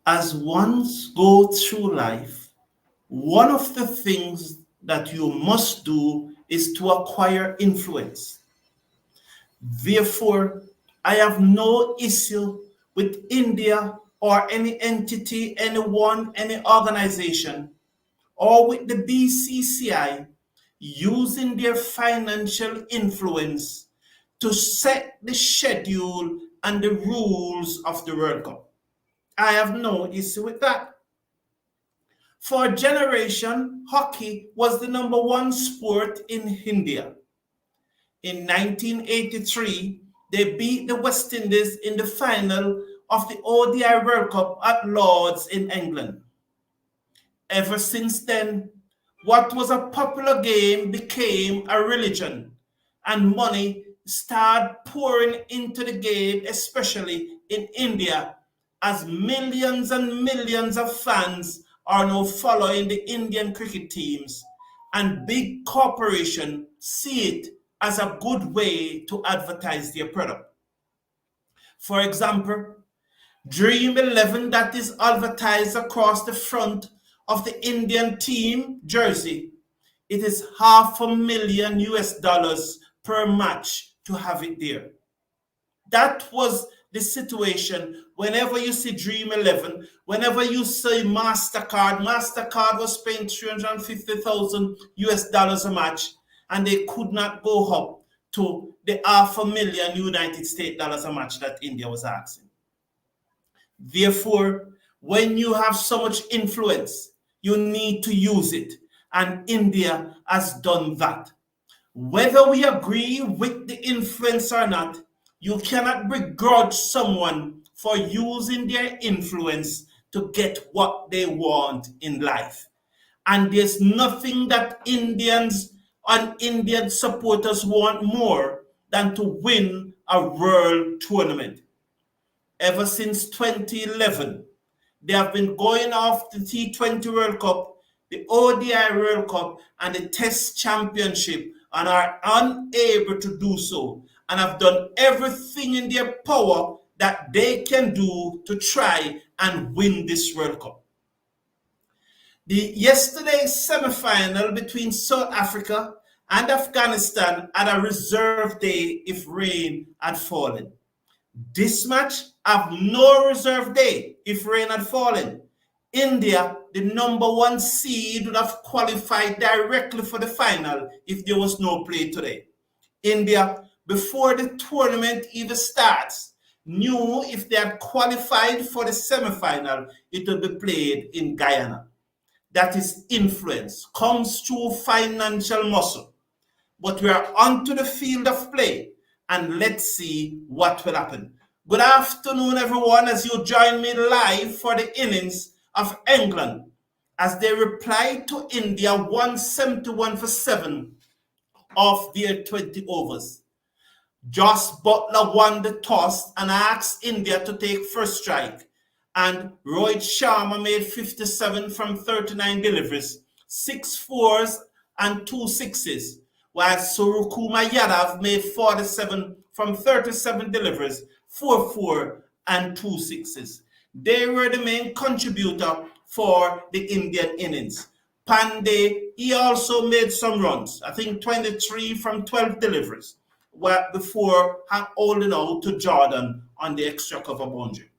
As ones go through life, one of the things that you must do is to acquire influence. Therefore, I have no issue with India or any entity, anyone, any organization, or with the BCCI using their financial influence to set the schedule and the rules of the World Cup. I have no issue with that. For a generation, hockey was the number one sport in India. In 1983, they beat the West Indies in the final of the ODI World Cup at Lord's in England. Ever since then, what was a popular game became a religion, and money started pouring into the game, especially in India, as millions and millions of fans are now following the Indian cricket teams, and big corporations see it as a good way to advertise their product. For example, Dream 11 that is advertised across the front of the Indian team jersey. It is $500,000 per match to have it there. That was the situation whenever you see Dream 11, whenever you see MasterCard was paying $350,000 a match, and they could not go up to the $500,000 United States dollars a match that India was asking. Therefore, when you have so much influence, you need to use it. And India has done that. Whether we agree with the influence or not, you cannot begrudge someone for using their influence to get what they want in life. And there's nothing that Indians and Indian supporters want more than to win a world tournament. Ever since 2011, they have been going off the T20 World Cup, the ODI World Cup, and the Test Championship, and are unable to do so, and have done everything in their power that they can do to try and win this World Cup. The yesterday's semi-final between South Africa and Afghanistan had a reserve day if rain had fallen. This match have no reserve day if rain had fallen. India, the number one seed, would have qualified directly for the final if there was no play today. India, before the tournament even starts, knew if they had qualified for the semi-final, it would be played in Guyana. That is influence, comes through financial muscle. But we are onto the field of play, and let's see what will happen. Good afternoon, everyone, as you join me live for the innings of England as they replied to India 171 for 7 of their 20 overs. Josh Butler won the toss and asked India to take first strike, and Rohit Sharma made 57 from 39 deliveries, 6 fours and 2 sixes, while Suryakumar Yadav made 47 from 37 deliveries, 4 and 2 sixes. They were the main contributor for the Indian innings. Pandey, he also made some runs, I think 23 from 12 deliveries, before holding out to Jordan on the extra cover boundary.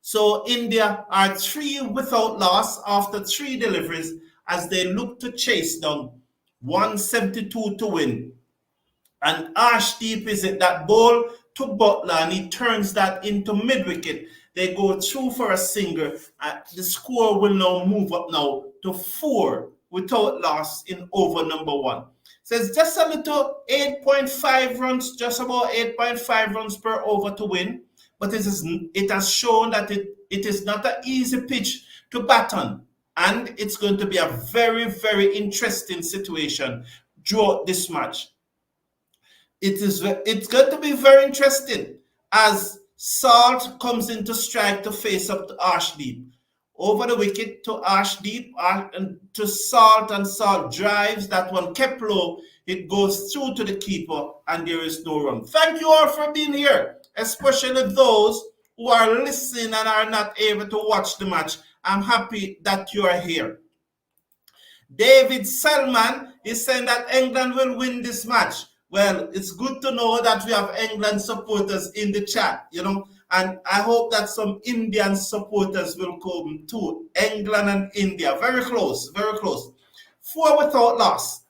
So India are 3 without loss after 3 deliveries as they look to chase down 172 to win. And Arshdeep is it that ball to Butler, and he turns that into mid-wicket. They go through for a single. The score will now move up now to 4 without loss in over number 1. So it's just a little 8.5 runs, just about 8.5 runs per over to win. But it has shown that it is not an easy pitch to bat on. And it's going to be a very, very interesting situation throughout this match. It's going to be very interesting as Salt comes into strike to face up to Arshdeep. Over the wicket to Arshdeep and to Salt, and Salt drives that one kept low. It goes through to the keeper and there is no run. Thank you all for being here, especially those who are listening and are not able to watch the match, I'm happy that you are here. David Selman is saying that England will win this match. Well, it's good to know that we have England supporters in the chat, and I hope that some Indian supporters will come too. England and India, very close, very close. 4 without loss.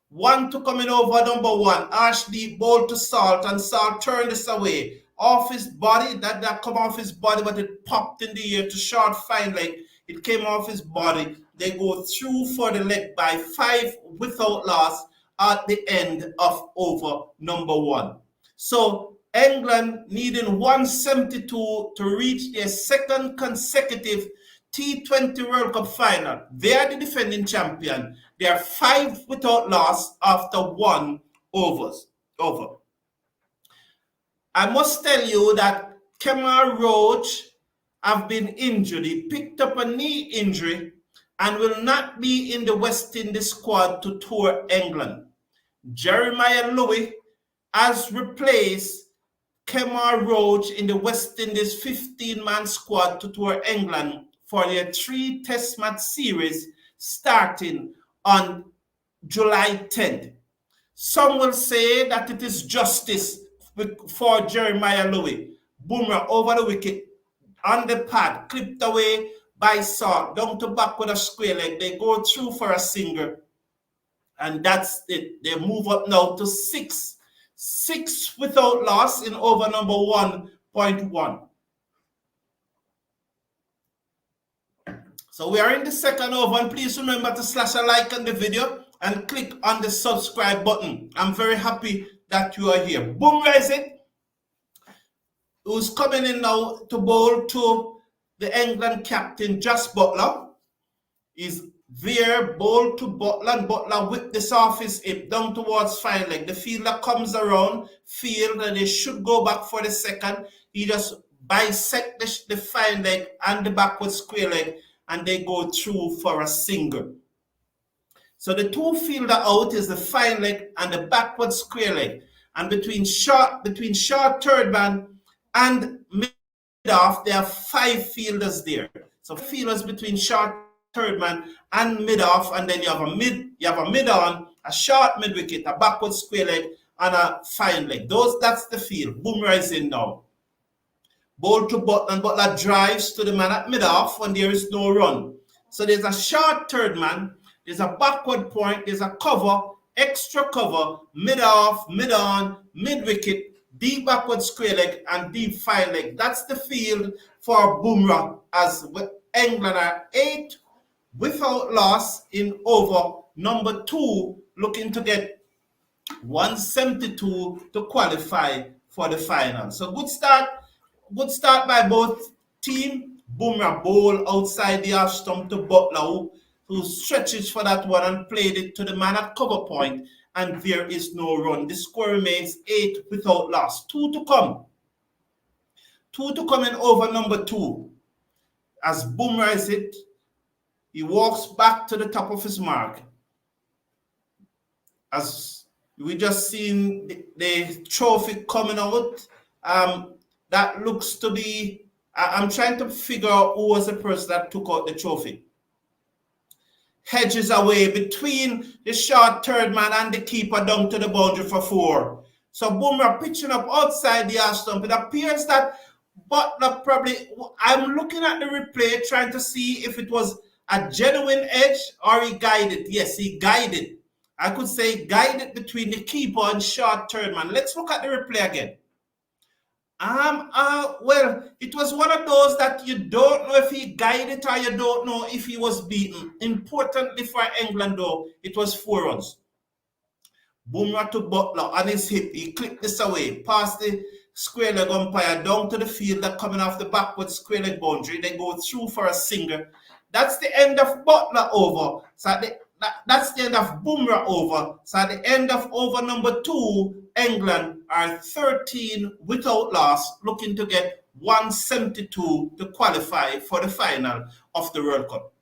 1 to coming over number 1. Ashley bowled to Salt, and Salt turned this away. Off his body, that come off his body, but it popped in the air to short fine leg. It came off his body. They go through for the leg by 5 without loss at the end of over number 1. So England needing 172 to reach their second consecutive T20 World Cup final. They are the defending champion. They are 5 without loss after 1 over. I must tell you that Kemar Roach have been injured. He picked up a knee injury and will not be in the West Indies squad to tour England. Jeremiah Louis has replaced Kemar Roach in the West Indies 15-man squad to tour England for their 3 test match series starting on July 10th. Some will say that it is justice for Jeremiah Louis. Bumrah over the wicket, on the pad, clipped away by Salt, down to back with a square leg. They go through for a single, and that's it. They move up now to 6. 6 without loss in over number 1.1. So we are in the second over, and please remember to slash a like on the video and click on the subscribe button. I'm very happy that you are here. Bumrah is it, who's coming in now to bowl to the England captain, Josh Buttler. Is there, bowl to Butler, and Butler whip this off his hip down towards fine leg. The fielder comes around, field, and they should go back for the second. He just bisect the fine leg and the backward square leg, and they go through for a single. So the 2 fielder out is the fine leg and the backward square leg. And between short third man and mid-off, there are 5 fielders there. So fielders between short third man and mid-off, and then you have a mid-on, a short mid-wicket, a backward square leg, and a fine leg. That's the field. Bumrah is in now. Bowl to Butler, and Butler drives to the man at mid-off when there is no run. So there's a short third man, there's a backward point, there's a cover, extra cover, mid-off, mid-on, mid-wicket, deep backward square leg, and deep fine leg. That's the field for Bumrah, as England are 8 without loss in over number 2, looking to get 172 to qualify for the final. So good start by both teams. Bumrah bowl outside the off stump to Butler, who stretches for that one and played it to the man at cover point, and there is no run. The score remains 8 without loss. 2 to come. 2 to come in over number 2. As Bumrah is it, he walks back to the top of his mark. As we just seen the trophy coming out, that looks to be, I'm trying to figure out who was the person that took out the trophy. Hedges away between the short third man and the keeper down to the boundary for 4. So Bumrah pitching up outside the half stump. It appears that Butler probably, I'm looking at the replay trying to see if it was a genuine edge or he guided. Yes, he guided. I could say guided between the keeper and short third man. Let's look at the replay again. Well, it was one of those that you don't know if he guided or you don't know if he was beaten. Importantly for England, though, it was 4 runs. Bumrah to Butler on his hip. He clipped this away, past the square leg umpire, down to the fielder coming off the backward square leg boundary. They go through for a single. That's the end of Butler over. So that's the end of Bumrah over. So at the end of over number 2, England are 13 without loss, looking to get 172 to qualify for the final of the World Cup.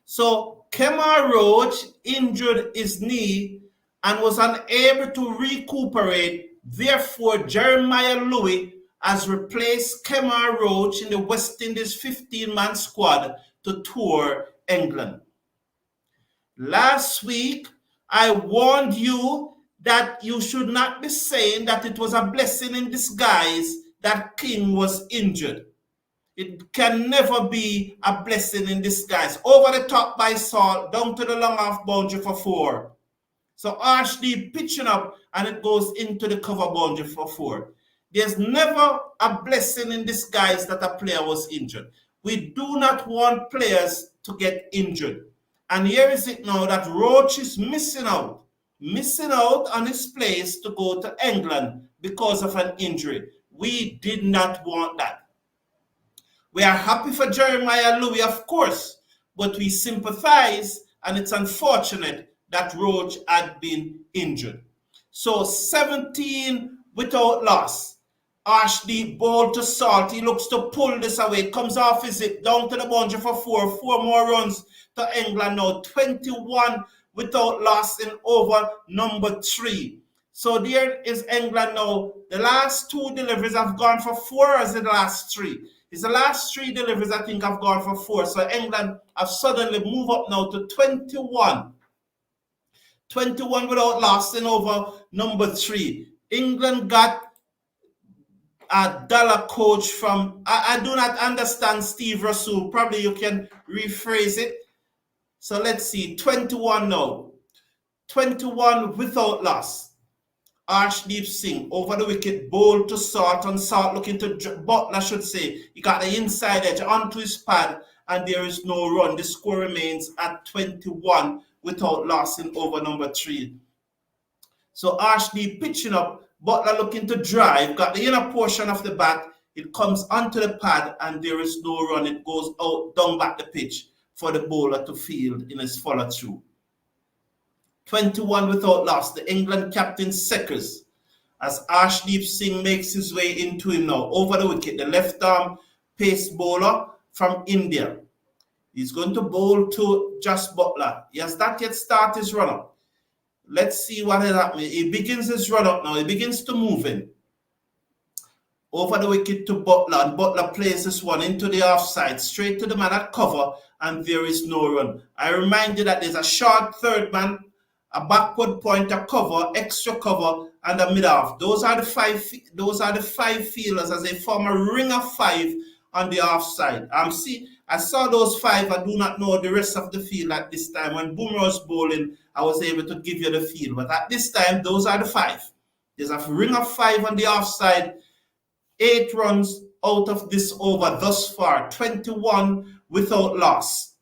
So Kemar Roach injured his knee and was unable to recuperate. Therefore, Jeremiah Louis has replaced Kemar Roach in the West Indies 15-man squad to tour England. Last week, I warned you that you should not be saying that it was a blessing in disguise that King was injured. It can never be a blessing in disguise. Over the top by Salt, down to the long off boundary for 4. So Archdeep pitching up and it goes into the cover boundary for 4. There's never a blessing in disguise that a player was injured. We do not want players to get injured. And here is it now that Roach is missing out on his place to go to England because of an injury. We did not want that. We are happy for Jeremiah Louis, of course, but we sympathize, and it's unfortunate that Roach had been injured. So 17 without loss. Archdeep ball to Salt. He looks to pull this away. It comes off his hip down to the boundary for 4. 4 more runs to England now. 21 without loss in over number 3. So there is England now. The last 2 deliveries have gone for 4 as the last 3. It's the last 3 deliveries I think have gone for 4. So England have suddenly moved up now to 21. 21 without loss in over number 3. England got a dollar coach from, I do not understand Steve Russell. Probably you can rephrase it. So let's see, 21 now. 21 without loss. Archdeep Singh over the wicket, bowl to Salt, and Salt looking to Butler, should say. He got the inside edge onto his pad, and there is no run. The score remains at 21 without loss in over number 3. So Archdeep pitching up, Butler looking to drive, got the inner portion of the bat. It comes onto the pad, and there is no run. It goes out, down back the pitch for the bowler to field in his follow-through. 21 without loss. The England captain Seckers as Archdeep Singh makes his way into him now. Over the wicket, the left-arm pace bowler from India. He's going to bowl to Just Butler. He has not yet started his run-up. Let's see what is happening. He begins his run-up now. He begins to move in. Over the wicket to Butler, and Butler plays this one into the offside, straight to the man at cover, and there is no run. I remind you that there's a short third man, a backward pointer, cover, extra cover, and a mid-off. Those are the five fielders as they form a ring of 5 on the offside. I saw those 5. I do not know the rest of the field at this time. When Boomer was bowling, I was able to give you the field. But at this time, those are the 5. There's a ring of 5 on the offside. 8 runs out of this over thus far. 21 without loss.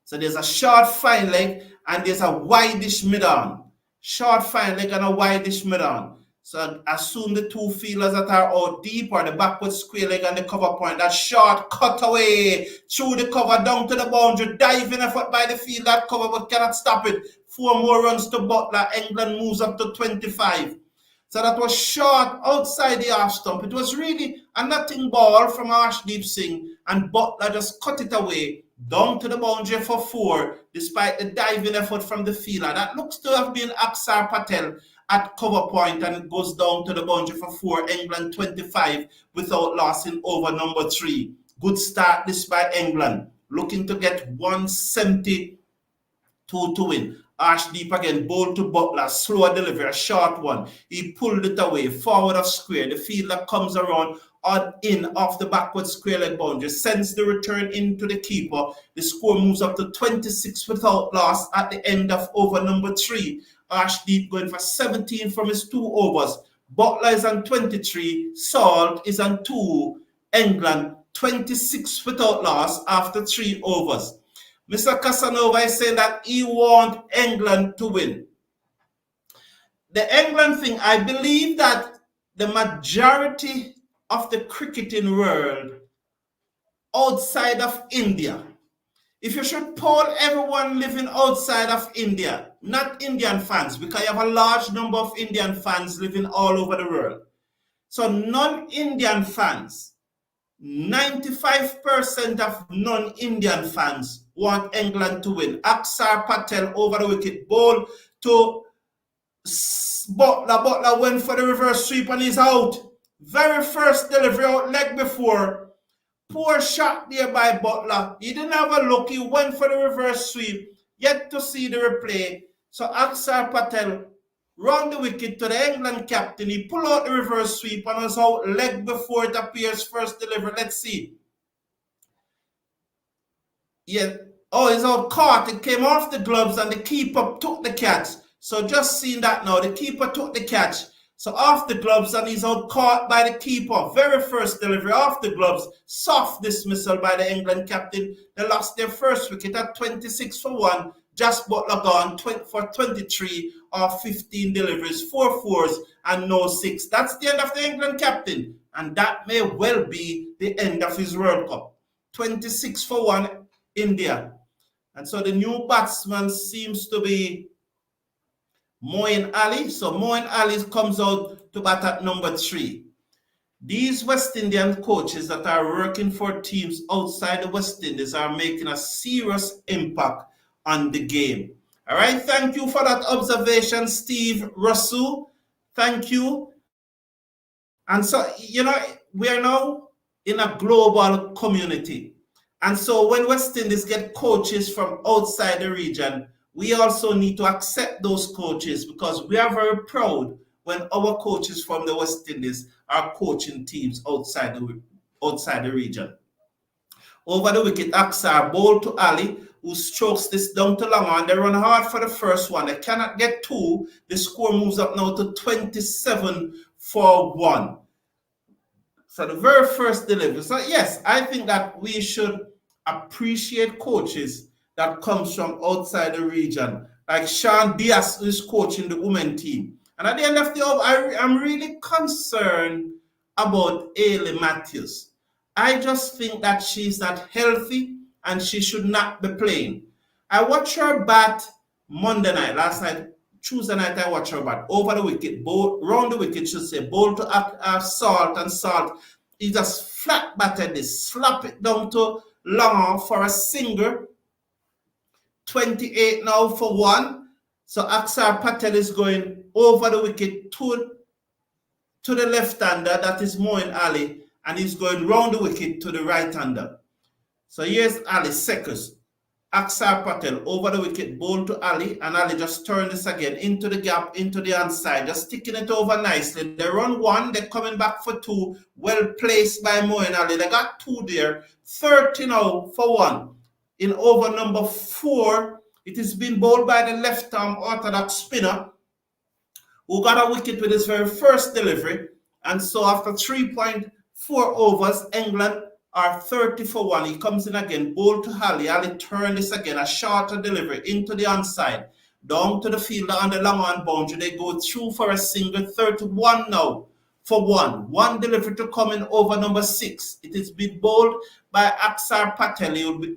So there's a short fine leg and there's a wideish mid-on. Short fine leg and a wideish mid-on. So assume the 2 fielders that are out deep or the backward square leg and the cover point. That short cut away through the cover down to the boundary. Diving effort by the field that cover but cannot stop it. 4 more runs to Butler. England moves up to 25. So that was short outside the off stump. It was really a nothing ball from Archdeep Singh, and Butler just cut it away down to the boundary for 4, despite the diving effort from the fielder. That looks to have been Aksar Patel at cover point, and it goes down to the boundary for 4. England 25 without loss in over number 3. Good start this by England, looking to get 172 to win. Archdeep again, bowl to Butler, slower delivery, a short one. He pulled it away, forward of square. The fielder comes around on in off the backward square leg boundary, sends the return into the keeper. The score moves up to 26 without loss at the end of over number 3. Archdeep going for 17 from his 2 overs. Butler is on 23. Salt is on 2. England 26 without loss after 3 overs. Mr. Casanova is saying that he wants England to win. The England thing, I believe that the majority of the cricketing world outside of India, if you should poll everyone living outside of India, not Indian fans, because you have a large number of Indian fans living all over the world. So non-Indian fans, 95% of non-Indian fans want England to win. Aksar Patel over the wicket, ball to Butler. Butler went for the reverse sweep and he's out. Very first delivery out leg before. Poor shot there by Butler. He didn't have a look. He went for the reverse sweep. Yet to see the replay. So Akshar Patel round the wicket to the England captain. He pulled out the reverse sweep and was out leg before it appears first delivery. Let's see. Yeah. Oh, it's out caught. It came off the gloves and the keeper took the catch. So just seeing that now. The keeper took the catch. So off the gloves and he's out caught by the keeper. Very first delivery off the gloves. Soft dismissal by the England captain. They lost their first wicket at 26 for 1. Just Butler gone for 23 or 15 deliveries, 4 fours and no 6. That's the end of the England captain. And that may well be the end of his World Cup. 26 for 1, India. And so the new batsman seems to be Moeen Ali. So Moeen Ali comes out to bat at number 3. These West Indian coaches that are working for teams outside the West Indies are making a serious impact on the game. All right, thank you for that observation, Steve Russell. Thank you. And so, we are now in a global community. And so when West Indies get coaches from outside the region, we also need to accept those coaches because we are very proud when our coaches from the West Indies are coaching teams outside the region. Over the wicket, Aksar bowled to Ali, who strokes this down to long on. They run hard for the first one. They cannot get 2. The score moves up now to 27 for 1. So the very first delivery. So yes, I think that we should appreciate coaches that comes from outside the region, like Sean Diaz, who is coaching the women team. And at the end of the day, I'm really concerned about Ailey Matthews. I just think that she's not healthy and she should not be playing. I watched her bat Monday night, last night, Tuesday night I watched her bat over the wicket, round the wicket, should say, bowl to Salt, and Salt. He just flat batted this, slap it down to long for a single. 28 now for 1. So Akshar Patel is going over the wicket to the left-hander, that is Moeen Ali, and he's going round the wicket to the right-hander. So here's Ali, seconds. Akshar Patel over the wicket, bowl to Ali, and Ali just turn this again into the gap, into the outside, just sticking it over nicely. They run 1, they're coming back for 2, well placed by Moeen Ali. They got 2 there, 30 now for 1. In over number 4, it is being bowled by the left-arm orthodox spinner, who got a wicket with his very first delivery. And so after 3.4 overs, England are 30 for 1. He comes in again, bowled to Ali. Ali turned this again, a shorter delivery into the onside, down to the fielder on the long on boundary. They go through for a single, 31 now for 1. 1 delivery to come in over number 6. It is being bowled by Akshar Patel.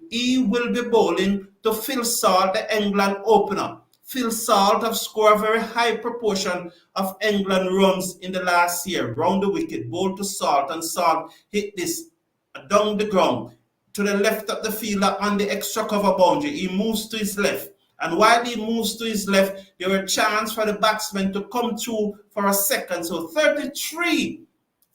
He will be bowling to Phil Salt, the England opener. Phil Salt have scored a very high proportion of England runs in the last year. Round the wicket, bowled to Salt, and Salt hit this down the ground to the left of the fielder on the extra cover boundary. He moves to his left. And while he moves to his left, there were a chance for the batsman to come through for a second. So 33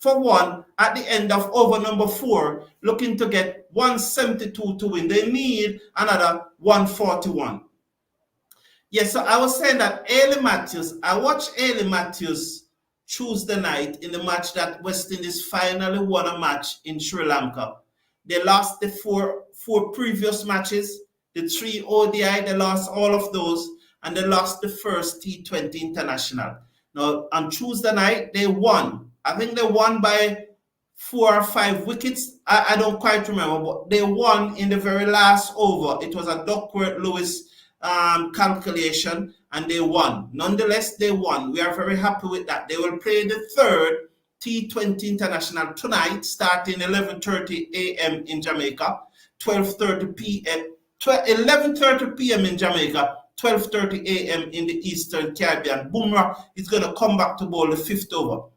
for 1 at the end of over number 4, looking to get 172 to win. They need another 141. Yes, so I was saying that Ailey Matthews, I watched Ailey Matthews Tuesday night in the match that West Indies finally won a match in Sri Lanka. They lost the four previous matches, the 3 ODI, they lost all of those, and they lost the first T20 international. Now, on Tuesday night, they won. I think they won by 4 or 5 wickets. I don't quite remember, but they won in the very last over. It was a Duckworth-Lewis calculation, and they won. Nonetheless, they won. We are very happy with that. They will play the 3rd T20 International tonight, starting 11:30 a.m. in Jamaica, 12:30 p.m. 11:30 p.m. in Jamaica, 12:30 a.m. in the Eastern Caribbean. Bumrah is going to come back to bowl the 5th over.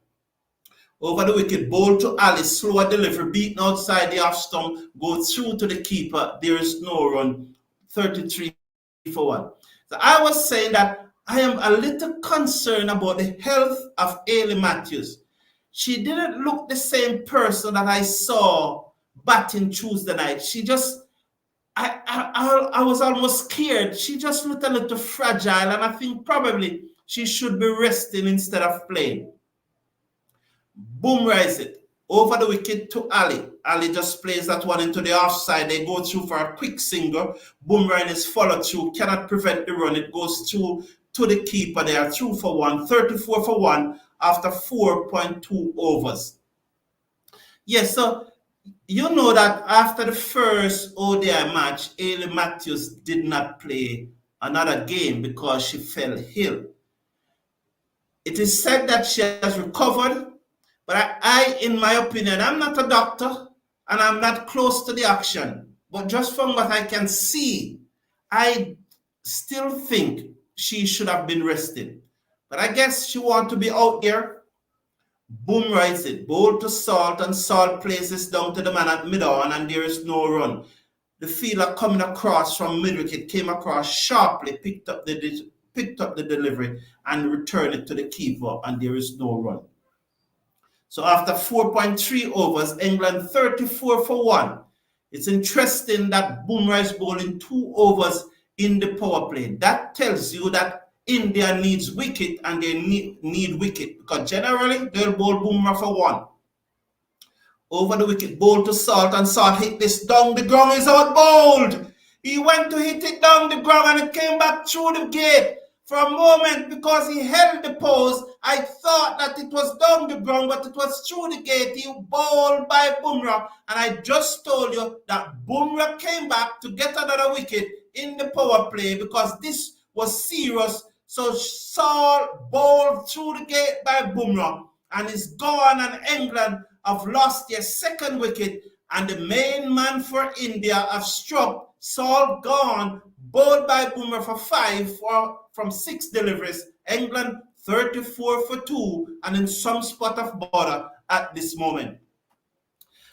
Over the wicket, bowl to Ali, slower delivery, beaten outside the off stump, go through to the keeper. There is no run, 33 for 1. So I was saying that I am a little concerned about the health of Ailey Matthews. she didn't look the same person that I saw batting Tuesday night. She just, I was almost scared. She just looked a little fragile, and I think probably she should be resting instead of playing. Bumrah is it. Over the wicket to Ali. Ali just plays that one into the offside. They go through for a quick single. Bumrah in his follow through cannot prevent the run. It goes through to the keeper. They are through for one. 34 for one after 4.2 overs. Yes, so you know that after the first ODI match, Ailey Matthews did not play another game because she fell ill. It is said that she has recovered, but I, in my opinion, I'm not a doctor and I'm not close to the action. But just from what I can see, I still think she should have been rested. But I guess she wants to be out there. Bumrah is it. Bowl to Salt, and Salt places down to the man at mid-on, and there is no run. The fielder coming across from mid-wicket came across sharply, picked up the delivery, and returned it to the keeper, and there is no run. So after 4.3 overs, England 34 for 1. It's interesting that Bumrah is bowling 2 overs in the power play. That tells you that India needs wicket, and they need wicket, because generally they'll bowl Bumrah for 1. Over the wicket, bowl to Salt, and Salt hit this down the ground. Is out bowled. He went to hit it down the ground, and it came back through the gate. For a moment, because he held the pose, I thought that it was down the ground, but it was through the gate. He bowled by Bumrah, and I just told you that Bumrah came back to get another wicket in the power play, because this was serious. So Salt bowled through the gate by Bumrah, and is gone, and England have lost their second wicket, and the main man for India have struck. Salt gone, bowled by Bumrah for 5 from 6 deliveries. England 34 for 2, and in some spot of bother at this moment.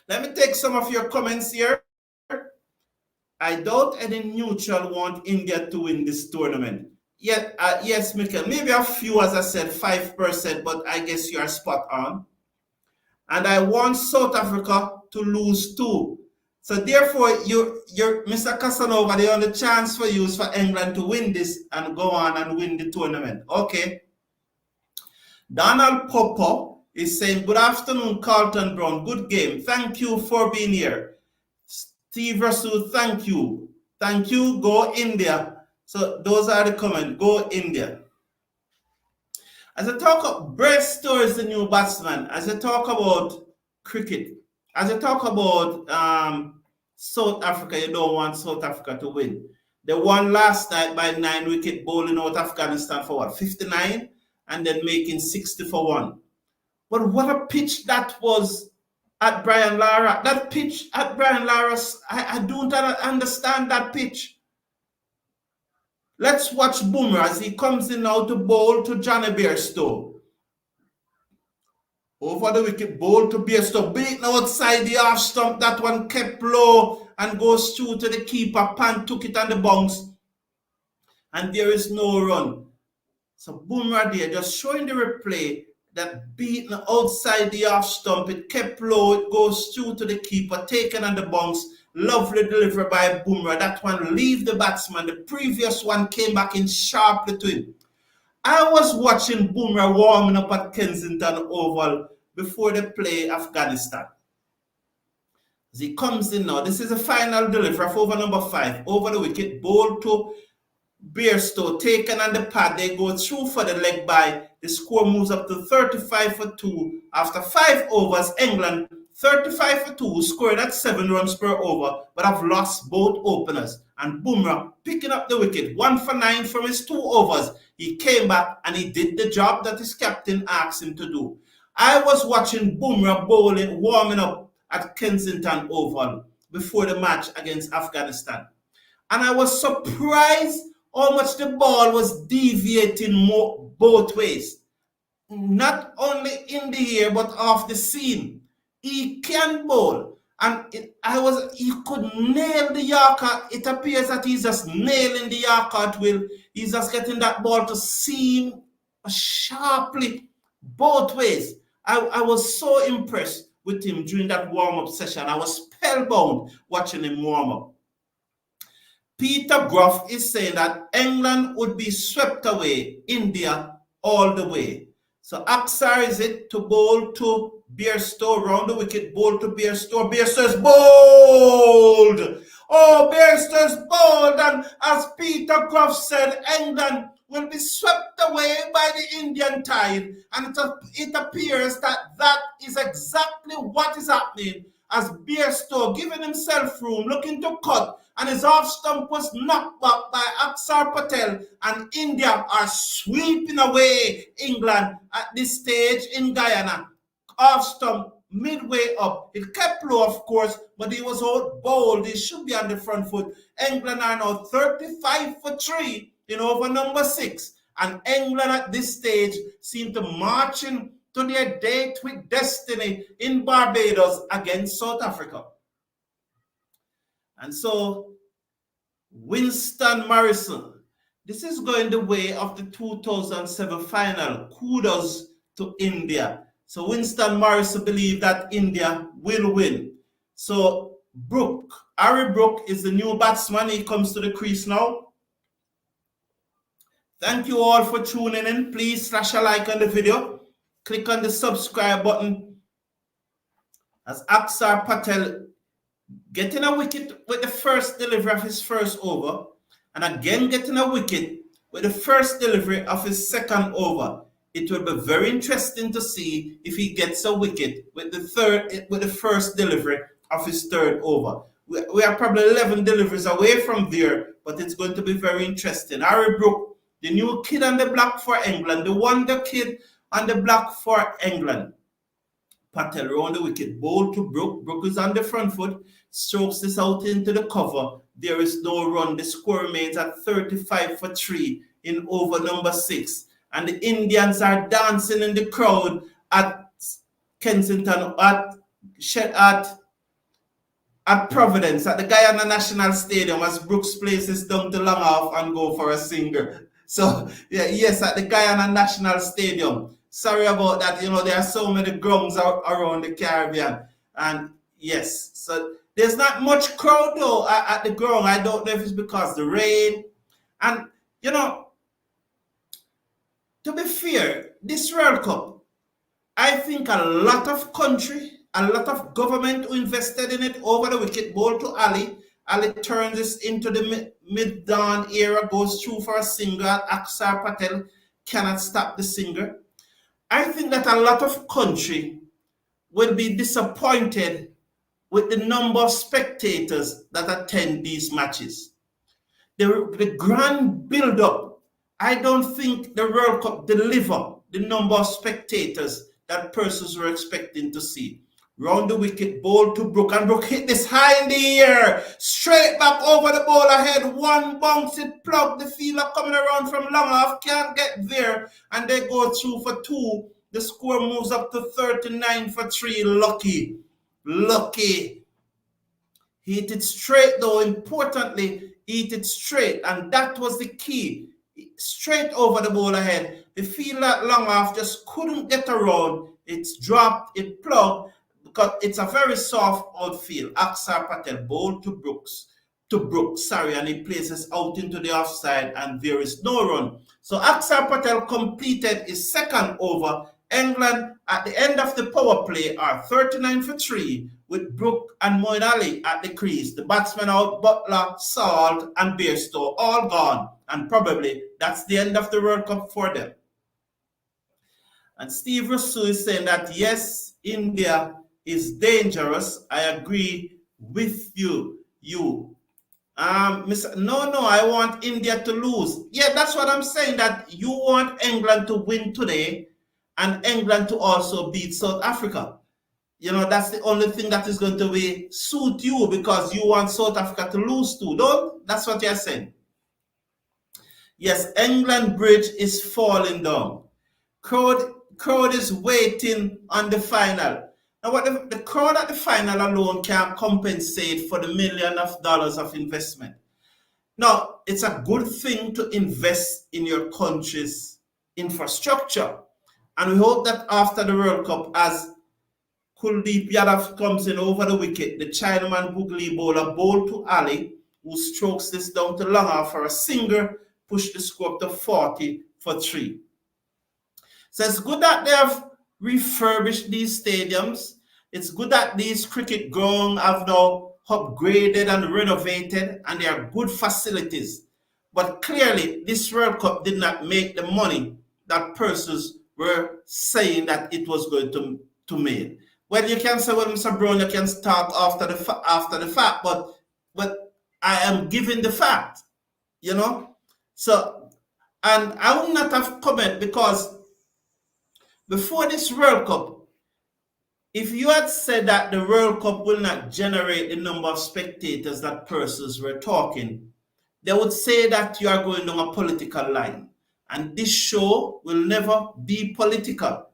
Let me take some of your comments here. I doubt any neutral want India to win this tournament. Yes, Michael, maybe a few, as I said, 5%, but I guess you are spot on. And I want South Africa to lose too. So therefore, you're Mr. Casanova, the only chance for you is for England to win this and go on and win the tournament. Okay. Donald Popo is saying, good afternoon, Carlton Brown. Good game. Thank you for being here. Steve Russell, thank you. Thank you. Go India. So those are the comments. Go India. As I talk about Bresto is the new batsman, as I talk about cricket, as I talk about South Africa, you don't want South Africa to win. They won last night by 9 wicket, bowling out Afghanistan for what, 59, and then making 60 for 1. But what a pitch that was at Brian Lara. That pitch at Brian Lara, I don't understand that pitch. Let's watch Bumrah as he comes in now to bowl to Johnny Bairstow. Over the wicket, bowl to Bairstow, beaten outside the off stump. That one kept low and goes through to the keeper. Pan took it on the bounce, and there is no run. So Bumrah there, just showing the replay, that beaten outside the off stump. It kept low, it goes through to the keeper, taken on the bounce. Lovely delivery by Bumrah. That one leave the batsman. The previous one came back in sharply to him. I was watching Bumrah warming up at Kensington Oval before they play Afghanistan. As he comes in now, this is a final delivery of over number 5. Over the wicket, bowl to Bairstow, taken on the pad. They go through for the leg by. The score moves up to 35 for 2. After 5 overs, England 35 for 2, scored at 7 runs per over, but have lost both openers. And Bumrah picking up the wicket, 1 for 9 from his 2 overs. He came back and he did the job that his captain asked him to do. I was watching Bumrah bowling, warming up at Kensington Oval before the match against Afghanistan. And I was surprised how much the ball was deviating both ways. Not only in the air, but off the seam. He can bowl, and he could nail the Yorker. It appears that he's just nailing the Yorker at will. He's just getting that ball to seam sharply both ways. I was so impressed with him during that warm-up session. I was spellbound watching him warm up. Peter Groff is saying that England would be swept away, India all the way. So Aksar is it to bowl to Bairstow, round the wicket, bowl to Bairstow. Bairstow is bowled. Oh, Bairstow is bowled. And as Peter Groff said, England will be swept away by the Indian tide. And it appears that that is exactly what is happening, as Bairstow giving himself room, looking to cut, and his off stump was knocked back by Aksar Patel, and India are sweeping away England at this stage in Guyana. Off stump midway up. It kept low, of course, but he was out bowled. He should be on the front foot. England are now 35 for 3 in over number 6. And England at this stage seem to marching to their date with destiny in Barbados against South Africa. And so, Winston Morrison, this is going the way of the 2007 final. Kudos to India. So Winston Morrison believes that India will win. So Harry Brook is the new batsman. He comes to the crease now. Thank you all for tuning in. Please slash a like on the video. Click on the subscribe button. As Aksar Patel getting a wicket with the first delivery of his first over, and again getting a wicket with the first delivery of his second over. It will be very interesting to see if he gets a wicket with the first delivery of his third over. We are probably 11 deliveries away from there, but it's going to be very interesting. Harry Brook, the new kid on the block for England, the wonder kid on the block for England. Patel round the wicket, bowl to Brook. Brook is on the front foot, strokes this out into the cover. There is no run. The score remains at 35 for 3 in over number 6. And the Indians are dancing in the crowd at Kensington, at Providence, at the Guyana National Stadium, as Brooks places down to long off and go for a singer. So, yes, at the Guyana National Stadium. Sorry about that. You know, there are so many grounds around the Caribbean. And yes, so there's not much crowd though at the ground. I don't know if it's because the rain. And, you know, to be fair, this World Cup, I think a lot of country, a lot of government who invested in it over the wicket, ball to Ali. Ali turns this into the mid-dawn era, goes through for a single. Aksar Patel cannot stop the singer. I think that a lot of country will be disappointed with the number of spectators that attend these matches. The grand build-up, I don't think the World Cup deliver the number of spectators that persons were expecting to see. Round the wicket, ball to Brook, and Brook hit this high in the air, straight back over the ball ahead, one bounce, it plugged, the fielder coming around from long off, can't get there, and they go through for 2. The score moves up to 39 for 3, lucky. He hit it straight though, importantly, he hit it straight, and that was the key. Straight over the ball ahead. The fielder at long off just couldn't get around, it's dropped, it plugged, because it's a very soft outfield. Aksar Patel bowled to Brooks, and he places out into the offside, and there is no run. So Aksar Patel completed his second over. England at the end of the power play are 39 for 3 with Brook and Moeen Ali at the crease. The batsmen out, Butler, Salt, and Bairstow all gone, and probably that's the end of the World Cup for them. And Steve Russell is saying that yes, India is dangerous. I agree with you. No, I want India to lose. Yeah, that's what I'm saying, that you want England to win today and England to also beat South Africa. You know, that's the only thing that is going to suit you, because you want South Africa to lose too, don't? That's what you're saying. Yes, England bridge is falling down. Crowd is waiting on the final. Now, what the crowd at the final alone can't compensate for the millions of dollars of investment. Now, it's a good thing to invest in your country's infrastructure, And we hope that after the World Cup, as Kuldeep Yadav comes in over the wicket, the Chinaman googly bowler bowled to Ali, who strokes this down to long off for a single, push the score up to 40 for 3. So it's good that they have refurbished these stadiums. It's good that these cricket grounds have now upgraded and renovated, and they are good facilities. But clearly, this World Cup did not make the money that persons were saying that it was going to make. Well, you can say, well, Mr. Brown, you can start after the fact, but I am giving the fact, you know. So, and I will not have comment because before this World Cup, if you had said that the World Cup will not generate the number of spectators that persons were talking, they would say that you are going down a political line. And this show will never be political.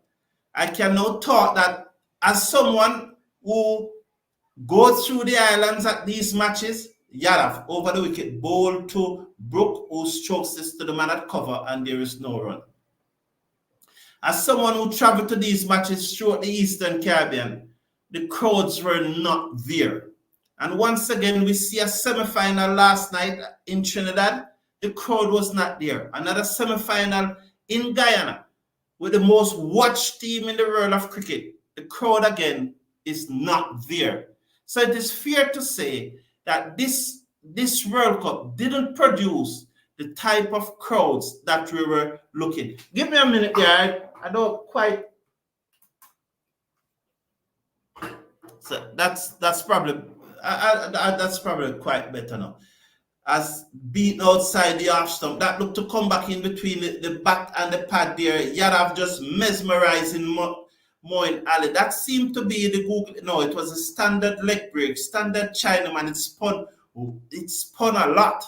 I can now talk that as someone who goes through the islands at these matches, Yadav over the wicket, bowled to Brook, who strokes this to the man at cover, and there is no run. As someone who traveled to these matches throughout the Eastern Caribbean, the crowds were not there. And once again, we see a semi-final last night in Trinidad. The crowd was not there. Another semi-final in Guyana with the most watched team in the world of cricket. The crowd again is not there. So it is fair to say that this World Cup didn't produce the type of crowds that we were looking. Give me a minute here. I don't quite. So that's probably that's probably quite better now. As beaten outside the off stump, that looked to come back in between the bat and the pad there. Yadav just mesmerizing Moin Ali. That seemed to be the Google. No, it was a standard leg break, standard Chinaman. It spun a lot.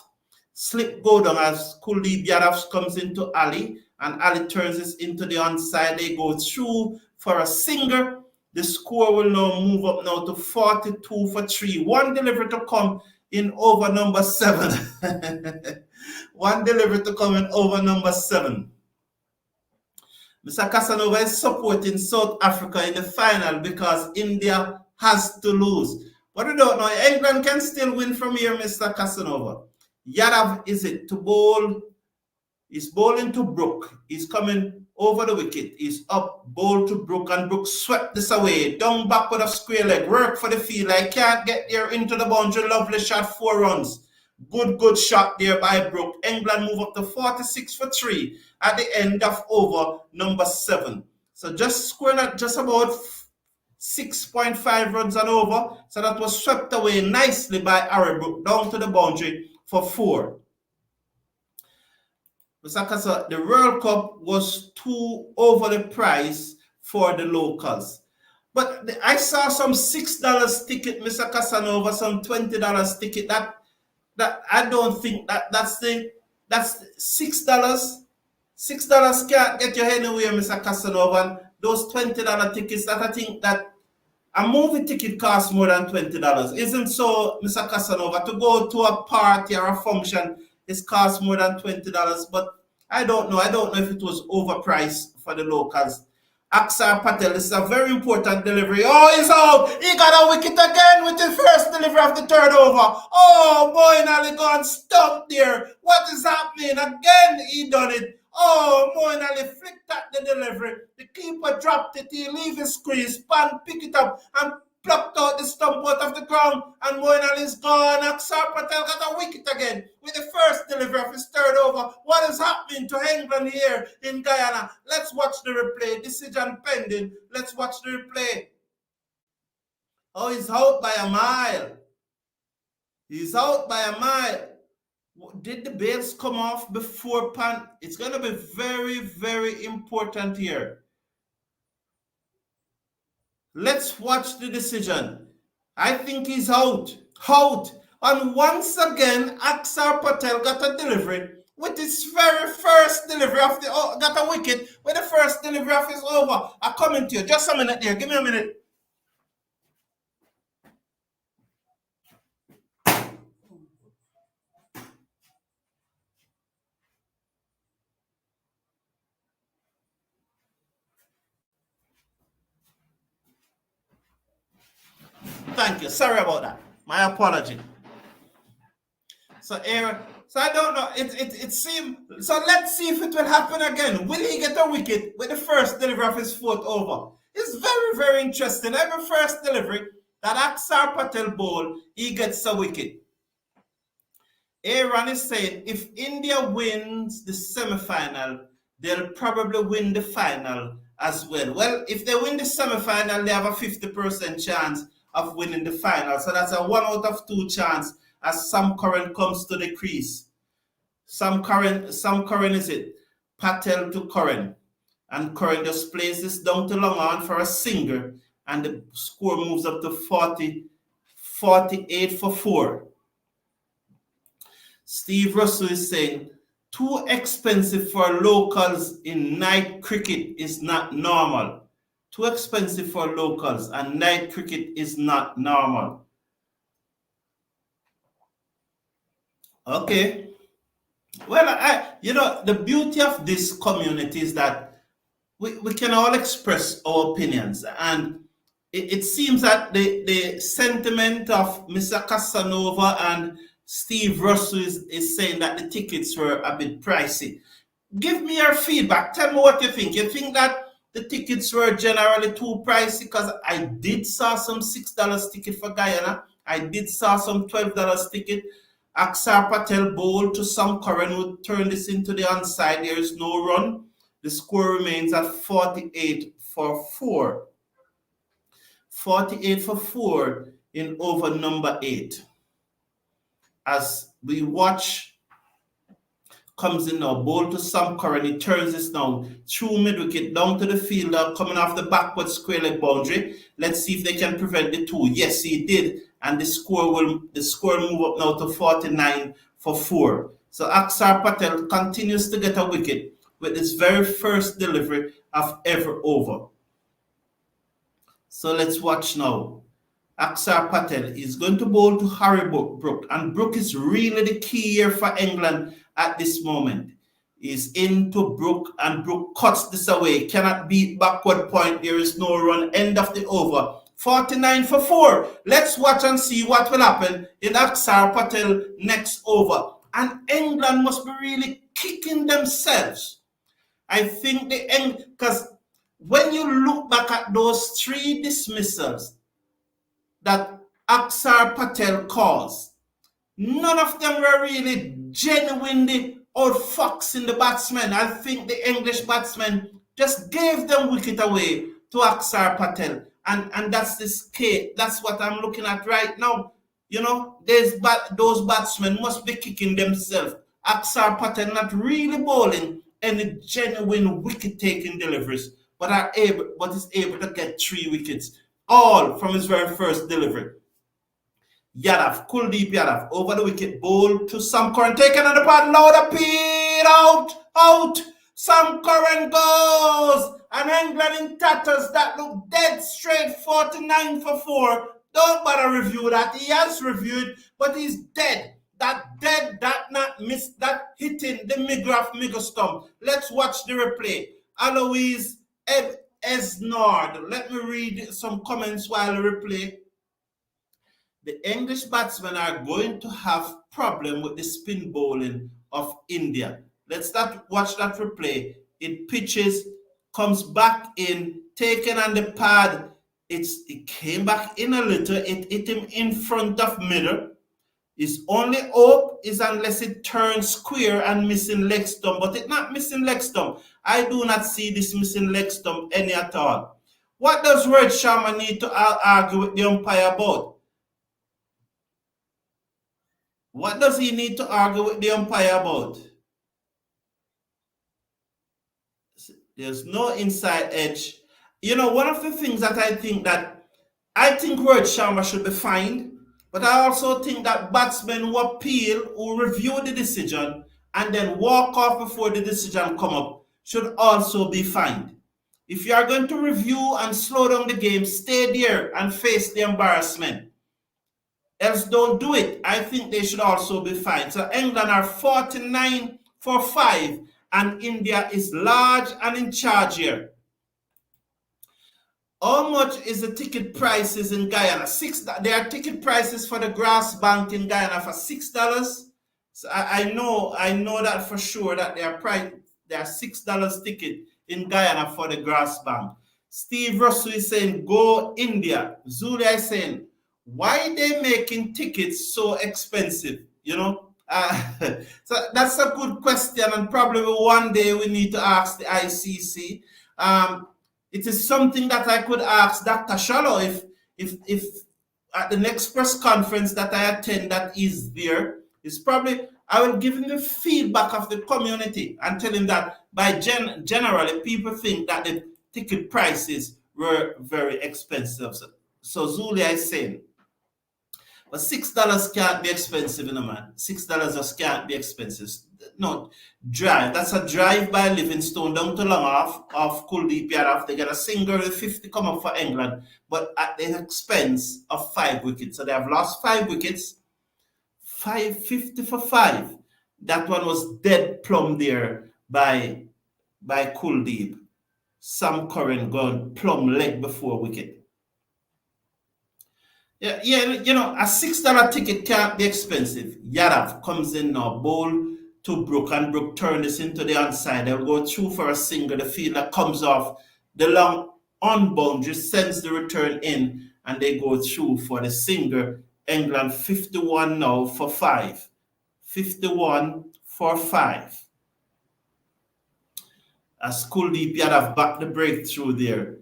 Slip go down as Kuldeep Yadav comes into Ali, and Ali turns this into the onside. They go through for a single. The score will now move up now to 42 for 3. One delivery to come in over number 7. One delivery to come in over number 7. Mr. Casanova is supporting South Africa in the final because India has to lose. But we don't know. England can still win from here, Mr. Casanova. Yadav is it to bowl. He's bowling to Brook. He's coming over the wicket. He's up, bowl to Brook, and Brook swept this away. Down back with a square leg. Work for the field. I can't get there into the boundary. Lovely shot, 4 runs. Good shot there by Brook. England move up to 46 for 3 at the end of over number 7. So just scoring at just about 6.5 runs and over. So that was swept away nicely by Harry Brook down to the boundary for 4. Mr. Kasa, the World Cup was too over the price for the locals. But I saw some $6 ticket, Mr. Casanova, some $20 ticket. That I don't think that's $6. $6 can't get you anywhere, Mr. Casanova. And those $20 tickets, that I think that a movie ticket costs more than $20. Isn't so, Mr. Casanova? To go to a party or a function, it costs more than $20. But I don't know. I don't know if it was overpriced for the locals. Aksar Patel, this is a very important delivery. Oh, he's out. He got a wicket again with the first delivery of the third over. Oh, boy, Ali gone stumped there. What is happening? Again, he done it. Oh, Moin Ali flicked at the delivery. The keeper dropped it. He leave his crease, pan, pick it up, and plucked out the stump out of the ground. And Moin Ali's gone. Aksar Patel got a wicket again with the first delivery of his third over. What is happening to England here in Guyana? Let's watch the replay. Decision pending. Let's watch the replay. Oh, he's out by a mile. He's out by a mile. Did the bails come off before pan? It's going to be very, very important here. Let's watch the decision. I think he's out. Out. And once again, Aksar Patel got a delivery with his very first delivery of the got a wicket with the first delivery of his over. I'm coming to you. Just a minute there. Give me a minute. Thank you. Sorry about that. My apology. So I don't know. It seemed. So let's see if it will happen again. Will he get a wicket with the first delivery of his fourth over? It's very, very interesting. Every first delivery that Axar Patel bowl, he gets a wicket. Aaron is saying if India wins the semi-final, they'll probably win the final as well. Well, if they win the semi-final, they have a 50% chance of winning the final. So that's a 1 out of 2 chance as Sam Curran comes to the crease. Sam Curran is it? Patel to Curran. And Curran just plays this down to long on for a single. And the score moves up to 48 for 4. Steve Russell is saying, too expensive for locals in night cricket is not normal. Too expensive for locals and night cricket is not normal. Okay. Well, the beauty of this community is that we can all express our opinions. And it seems that the sentiment of Mr. Casanova and Steve Russell is saying that the tickets were a bit pricey. Give me your feedback. Tell me what you think. You think that the tickets were generally too pricey? Because I did saw some $6 ticket for Guyana. I did saw some $12 ticket. Axar Patel bowled to Sam Curran would turn this into the onside. There is no run. The score remains at 48 for 4. 48 for 4 in over number 8. As we watch, comes in now, bowl to Sam Curran. He turns this now through mid-wicket down to the fielder coming off the backward square leg boundary. Let's see if they can prevent the 2. Yes, he did. And the score will move up now to 49 for 4. So Axar Patel continues to get a wicket with his very first delivery of ever over. So let's watch now. Axar Patel is going to bowl to Harry Brook, and Brook is really the key here for England at this moment. He's into Brook, and Brook cuts this away. Cannot beat backward point. There is no run. End of the over. 49 for 4. Let's watch and see what will happen in Axar Patel next over. And England must be really kicking themselves. I think because when you look back at those 3 dismissals that Axar Patel caused, none of them were really genuinely outfoxing the batsmen. I think the English batsmen just gave them wicket away to Axar Patel. And that's this case. That's what I'm looking at right now. Those batsmen must be kicking themselves. Axar Patel not really bowling any genuine wicket-taking deliveries, but is able to get 3 wickets, all from his very first delivery. Kuldeep Yadav over the wicket, bowl to Sam Curran, taken on the pad, louder Pete, out. Sam Curran goes, and England in tatters. That look dead straight. 49 for 4. Don't bother review that. He has reviewed, but he's dead. That not missed, that hitting the Migraf stump. Let's watch the replay. Alois Esnard. Let me read some comments while the replay. The English batsmen are going to have problem with the spin bowling of India. Let's watch that replay. It pitches, comes back in, taken on the pad. It came back in a little. It hit him in front of middle. His only hope is unless it turns square and missing leg stump. But it's not missing leg stump. I do not see this missing leg stump any at all. What does Rohit Sharma need to argue with the umpire about? What does he need to argue with the umpire about? There's no inside edge. One of the things that I think Rohit Sharma should be fined, but I also think that batsmen who appeal, who review the decision, and then walk off before the decision come up, should also be fined. If you are going to review and slow down the game, stay there and face the embarrassment. Else don't do it. I think they should also be fined. So England are 49 for 5, and India is large and in charge here. How much is the ticket prices in Guyana? There are ticket prices for the grass bank in Guyana for $6. So I know that for sure that there are $6 ticket in Guyana for the grass bank. Steve Russell is saying go India. Zulia is saying why they making tickets so expensive? So that's a good question, and probably one day we need to ask the ICC. It is something that I could ask Dr. Shallow if at the next press conference that I attend that is there. Is probably I will give him the feedback of the community and tell him that generally people think that the ticket prices were very expensive. So Zulia is saying, but $6 can't be expensive, man. $6 just can't be expensive. No, drive. That's a drive by Livingstone down to long off Kuldeep Yadav. They get a single 50 come up for England, but at the expense of 5 wickets. So they have lost 5 wickets. 550 for 5. That one was dead plumb there by Kuldeep. Sam Curran going plumb leg before wicket. Yeah, a $6 ticket can't be expensive. Yadav comes in now, bowl to Brook, and Brook turn this into the onside. They'll go through for a single. The fielder comes off the long on boundary, sends the return in, and they go through for the single. England 51 now for 5. 51 for 5. As Kuldeep Yadav back the breakthrough there.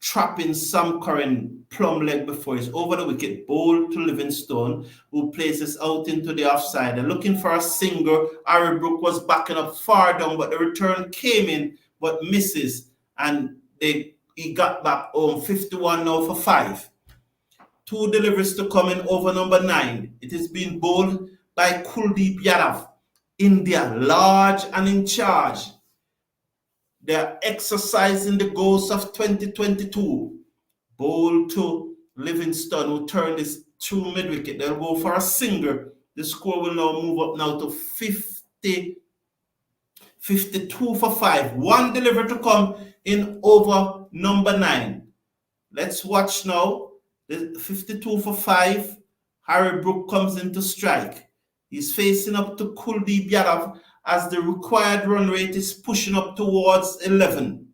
Trapping Sam Curran plumb leg before he's over the wicket, bowl to Livingstone, who places out into the offside. They're looking for a single. Harry Brook was backing up far down, but the return came in but misses, and he got back home. 51 now for 5. 2 deliveries to come in over number 9. It is being bowled by Kuldeep Yadav. India, large and in charge. They are exercising the goals of 2022. Bowl to Livingstone, who turned this through mid-wicket. They'll go for a single. The score will now move up now to 52 for 5. 1 delivery to come in over number 9. Let's watch now. The 52 for 5. Harry Brook comes into strike. He's facing up to Kuldeep Yadav as the required run rate is pushing up towards 11.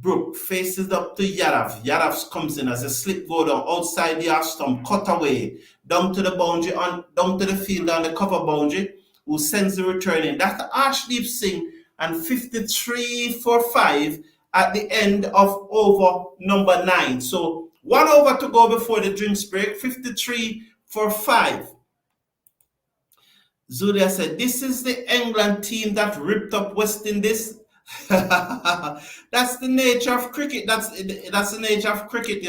Brook faces up to Yadav. Yadav comes in as a slip go down outside the half stump, cut away, down to the boundary, down to the field on the cover boundary, who sends the return in. That's Arshdeep Singh, and 53 for 5 at the end of over number 9. So 1 over to go before the drinks break. 53 for 5. Zulia said, this is the England team that ripped up West Indies. That's the nature of cricket. That's the nature of cricket,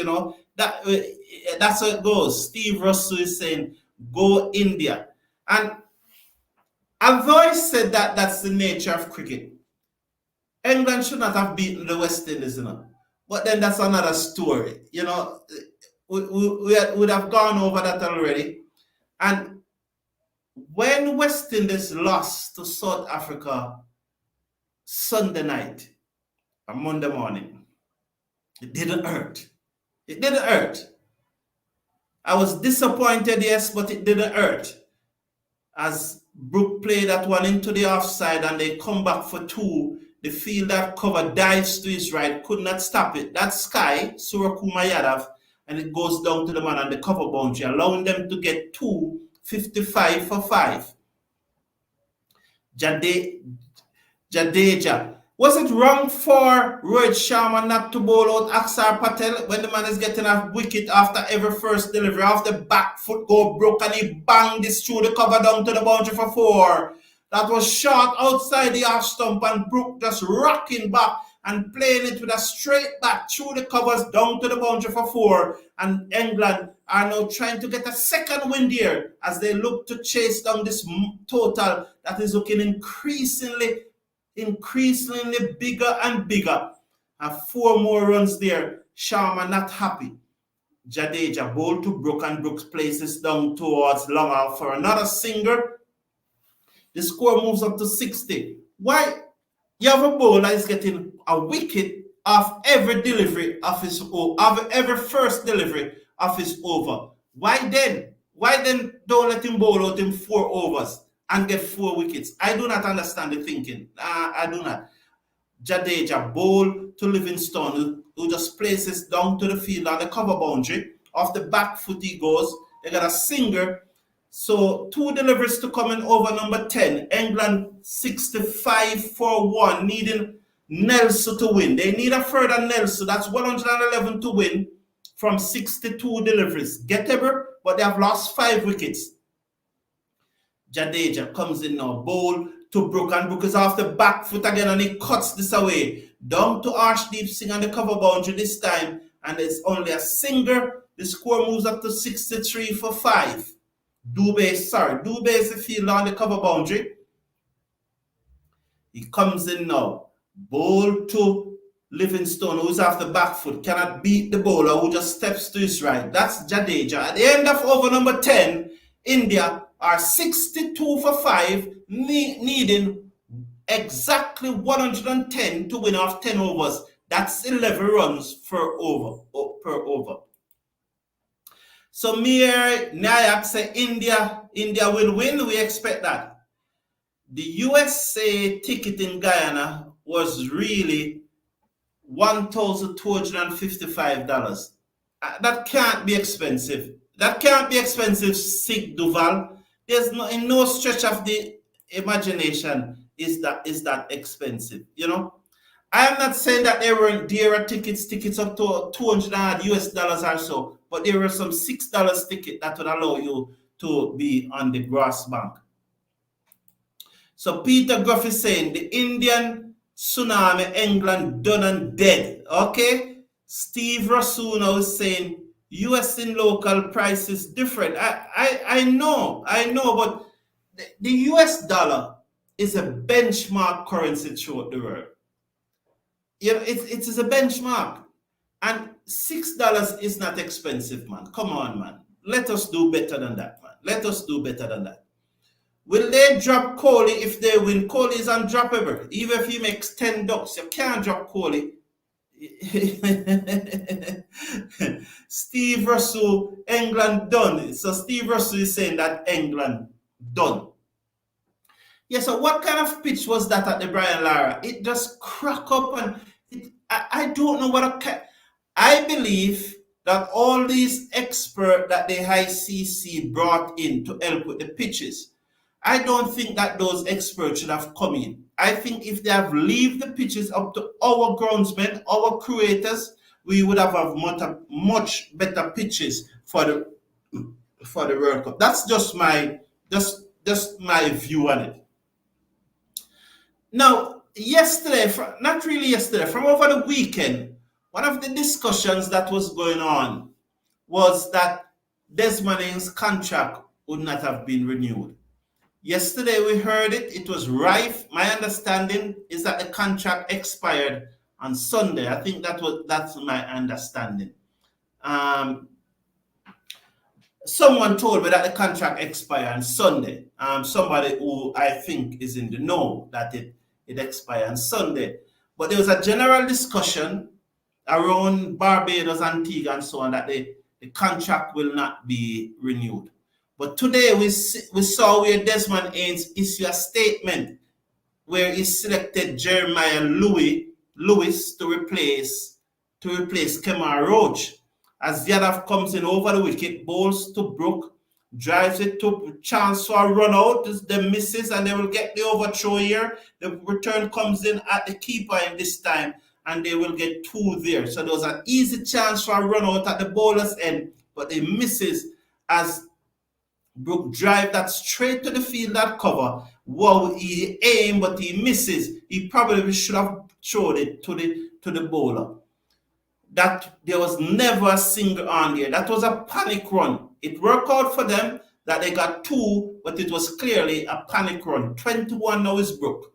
That's how it goes. Steve Russell is saying, go India. And although I said that that's the nature of cricket, England should not have beaten the West Indies, But then that's another story. We would have gone over that already. And when West Indies lost to South Africa Sunday night or Monday morning, it didn't hurt. It didn't hurt. I was disappointed, yes, but it didn't hurt. As Brook played that one into the offside and they come back for 2, the fielder cover dives to his right, could not stop it. That's Sky, Surakumar Yadav, and it goes down to the man on the cover boundary, allowing them to get 2, 55 for 5. Jadeja. Was it wrong for Rohit Sharma not to bowl out Axar Patel when the man is getting a wicket after every first delivery? Off the back foot go broke and he banged this through the cover down to the boundary for 4. That was short outside the half stump, and Brook just rocking back and playing it with a straight back through the covers down to the boundary for 4. And England are now trying to get a second win here as they look to chase down this total that is looking increasingly bigger and bigger. And 4 more runs there. Sharma not happy. Jadeja bowl to Brook, and Brooks places down towards long out for another single. The score moves up to 60. Why? You have a bowler is getting a wicket of every delivery of his of every first delivery of his over. Why then? Why then don't let him bowl out in 4 overs and get 4 wickets? I do not understand the thinking. I do not. Jadeja bowl to Livingstone, who just places down to the field on the cover boundary. Off the back foot he goes. They got a singer. So 2 deliveries to come in over number 10. England 65 for 1, needing Nelson to win. They need a further Nelson. That's 111 to win from 62 deliveries. Gettable, but they have lost 5 wickets. Jadeja comes in now, bowl to Brook, and Brook is off the back foot again, and he cuts this away. Down to Arshdeep Singh on the cover boundary this time, and it's only a singer. The score moves up to 63 for 5. Dubé is the fielder on the cover boundary. He comes in now. Bowl to Livingstone, who's off the back foot, cannot beat the bowler who just steps to his right. That's Jadeja. At the end of over number 10, India are 62 for 5, needing exactly 110 to win off 10 overs. That's 11 runs per over. So Mir Nayak say India will win. We expect that. The USA ticket in Guyana was really $1,255. That can't be expensive. That can't be expensive, Sig Duval. There's no, in no stretch of the imagination is that expensive. You know, I am not saying that there weren't dearer tickets up to $200 or so, but there were some $6 ticket that would allow you to be on the grass bank. So Peter Gruff is saying the Indian tsunami, England done and dead. Okay, Steve Rasuno is saying US in local price is different. I know, but the US dollar is a benchmark currency throughout the world. You know, it is a benchmark. And $6 is not expensive, man. Come on, man. Let us do better than that, man. Let us do better than that. Will they drop Kohli if they win? Kohli is undroppable. Even if he makes 10 ducks, you can't drop Kohli. Steve Russell, England done. So Steve Russell is saying that England done. Yeah, so what kind of pitch was that at the Brian Lara? It just crack up and I don't know what I believe that all these experts that the ICC brought in to help with the pitches, I don't think that those experts should have come in. I think if they have leave the pitches up to our groundsmen, our creators, we would have much better pitches for the World Cup. That's just my view on it. Now, not really yesterday, from over the weekend, one of the discussions that was going on was that Desmond Ing's contract would not have been renewed. Yesterday we heard it was rife. My understanding is that the contract expired on Sunday. I think that's my understanding. Someone told me that the contract expired on Sunday. Somebody who I think is in the know that it expired on Sunday. But there was a general discussion around Barbados, Antigua, and so on that the contract will not be renewed. But today we saw where Desmond Haynes issued a statement where he selected Jeremiah Lewis to replace Kemar Roach. As Yadav comes in over the wicket, bowls to Brook, drives it to chance for a run out. The misses and they will get the overthrow here. The return comes in at the keeper in this time and they will get 2 there. So there was an easy chance for a run out at the bowler's end, but they misses as Brook drive that straight to the field that cover. Wow, he aimed, but he misses. He probably should have thrown it to the bowler. That there was never a single on there. That was a panic run. It worked out for them that they got 2, but it was clearly a panic run. 21 now is Brook.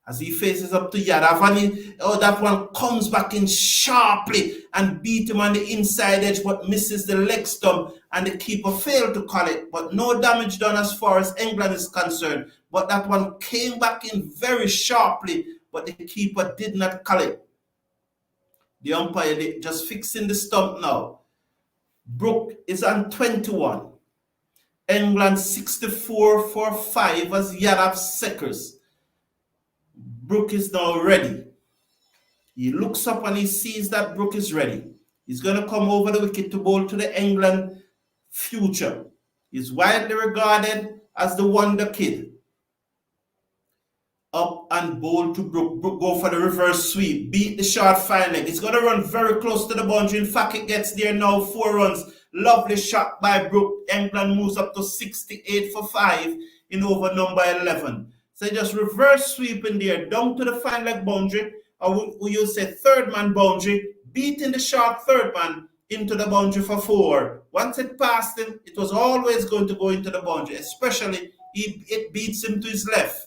As he faces up to Yadav, and that one comes back in sharply and beat him on the inside edge, but misses the leg stump, and the keeper failed to call it. But no damage done as far as England is concerned. But that one came back in very sharply, but the keeper did not call it. The umpire just fixing the stump now. Brooke is on 21. England 64 for 5 as Yadav Seckers. Brooke is now ready. He looks up and he sees that Brooke is ready. He's going to come over the wicket to bowl to the England future. He's widely regarded as the wonder kid. Up and bowl to Brooke. Brooke go for the reverse sweep. Beat the short fine leg. It's going to run very close to the boundary. In fact, it gets there now. 4 runs. Lovely shot by Brooke. England moves up to 68 for 5 in over number 11. So just reverse sweep in there. Down to the fine leg boundary. Or you say third man boundary. Beating the short third man into the boundary for 4. Once it passed him, it was always going to go into the boundary. Especially, it beats him to his left.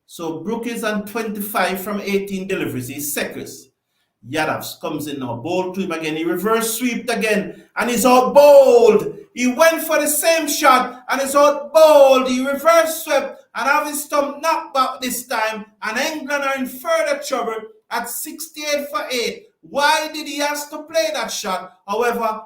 So Brooke is on 25 from 18 deliveries. He's Seckers. Yadav comes in now. Bowled to him again. He reverse sweeped again. And he's out bowled. He went for the same shot. And he's out bowled. He reverse swept. And have his stump knocked back this time. And England are in further trouble at 68 for 8. Why did he have to play that shot? However,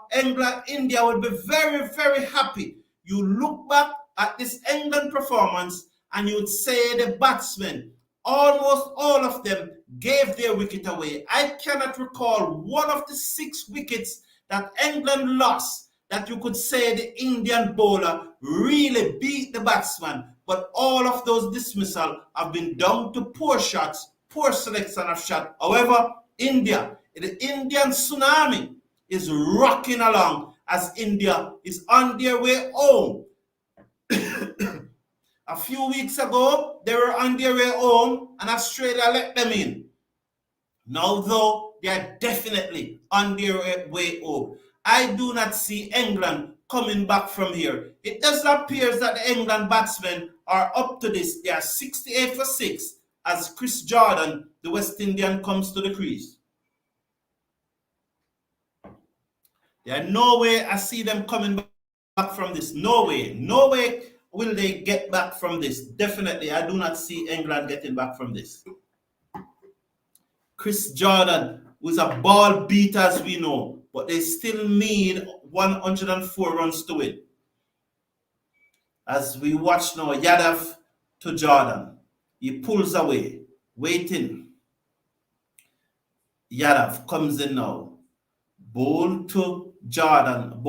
India will be very, very happy. You look back at this England performance and you would say the batsmen, almost all of them, gave their wicket away. I cannot recall one of the 6 wickets that England lost that you could say the Indian bowler really beat the batsman. But all of those dismissals have been down to poor shots, poor selection of shot. However, India, the Indian tsunami is rocking along as India is on their way home. A few weeks ago, they were on their way home and Australia let them in. Now, though, they are definitely on their way home. I do not see England coming back from here. It does appear that the England batsmen are up to this. They are 68 for 6 as Chris Jordan, the West Indian, comes to the crease. There are no way I see them coming back from this. No way. No way will they get back from this. Definitely, I do not see England getting back from this. Chris Jordan was a ball beater, as we know, but they still need 104 runs to win. As we watch now, Yadav to Jordan. He pulls away, waiting. Yadav comes in now. Bowl to Jordan,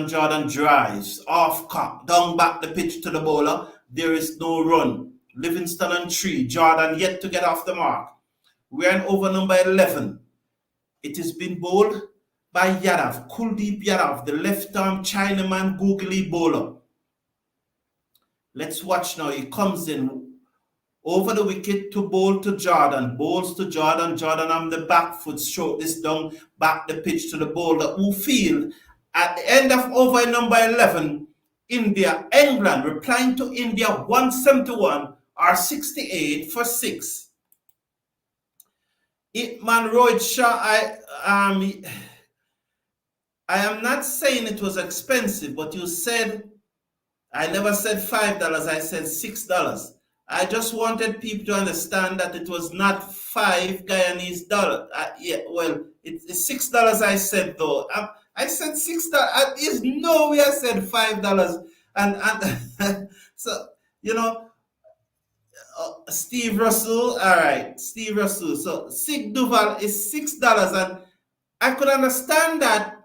Jordan drives, off cut, down back the pitch to the bowler. There is no run. Livingston on 3, Jordan yet to get off the mark. We're in over number 11. It has been bowled by Yadav, Kuldeep Yadav, the left-arm Chinaman googly bowler. Let's watch now. He comes in over the wicket to bowl to Jordan. Bowls to Jordan. Jordan on the back foot. Stroke this down. Back the pitch to the bowler. Who field at the end of over number 11. England replying to India 171 are 68 for 6. Itman Rohit Shah, I am not saying it was expensive, but you said, I never said $5, I said $6. I just wanted people to understand that it was not 5 Guyanese dollars. It's $6 I said though. I said $6. There's no way I said $5. And so, you know, Steve Russell, all right, Steve Russell. So Sig Duval is $6. And I could understand that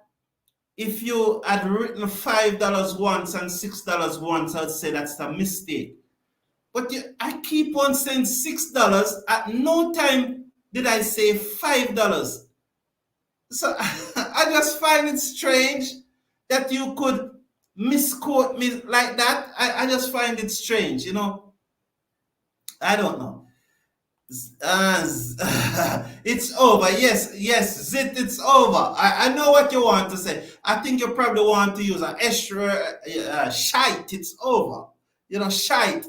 if you had written $5 once and $6 once, I'd say that's a mistake. But I keep on saying $6. At no time did I say $5. So I just find it strange that you could misquote me like that. I just find it strange, you know. I don't know. It's over. Yes, Zit, it's over. I know what you want to say. I think you probably want to use an extra shite. It's over. You know, shite.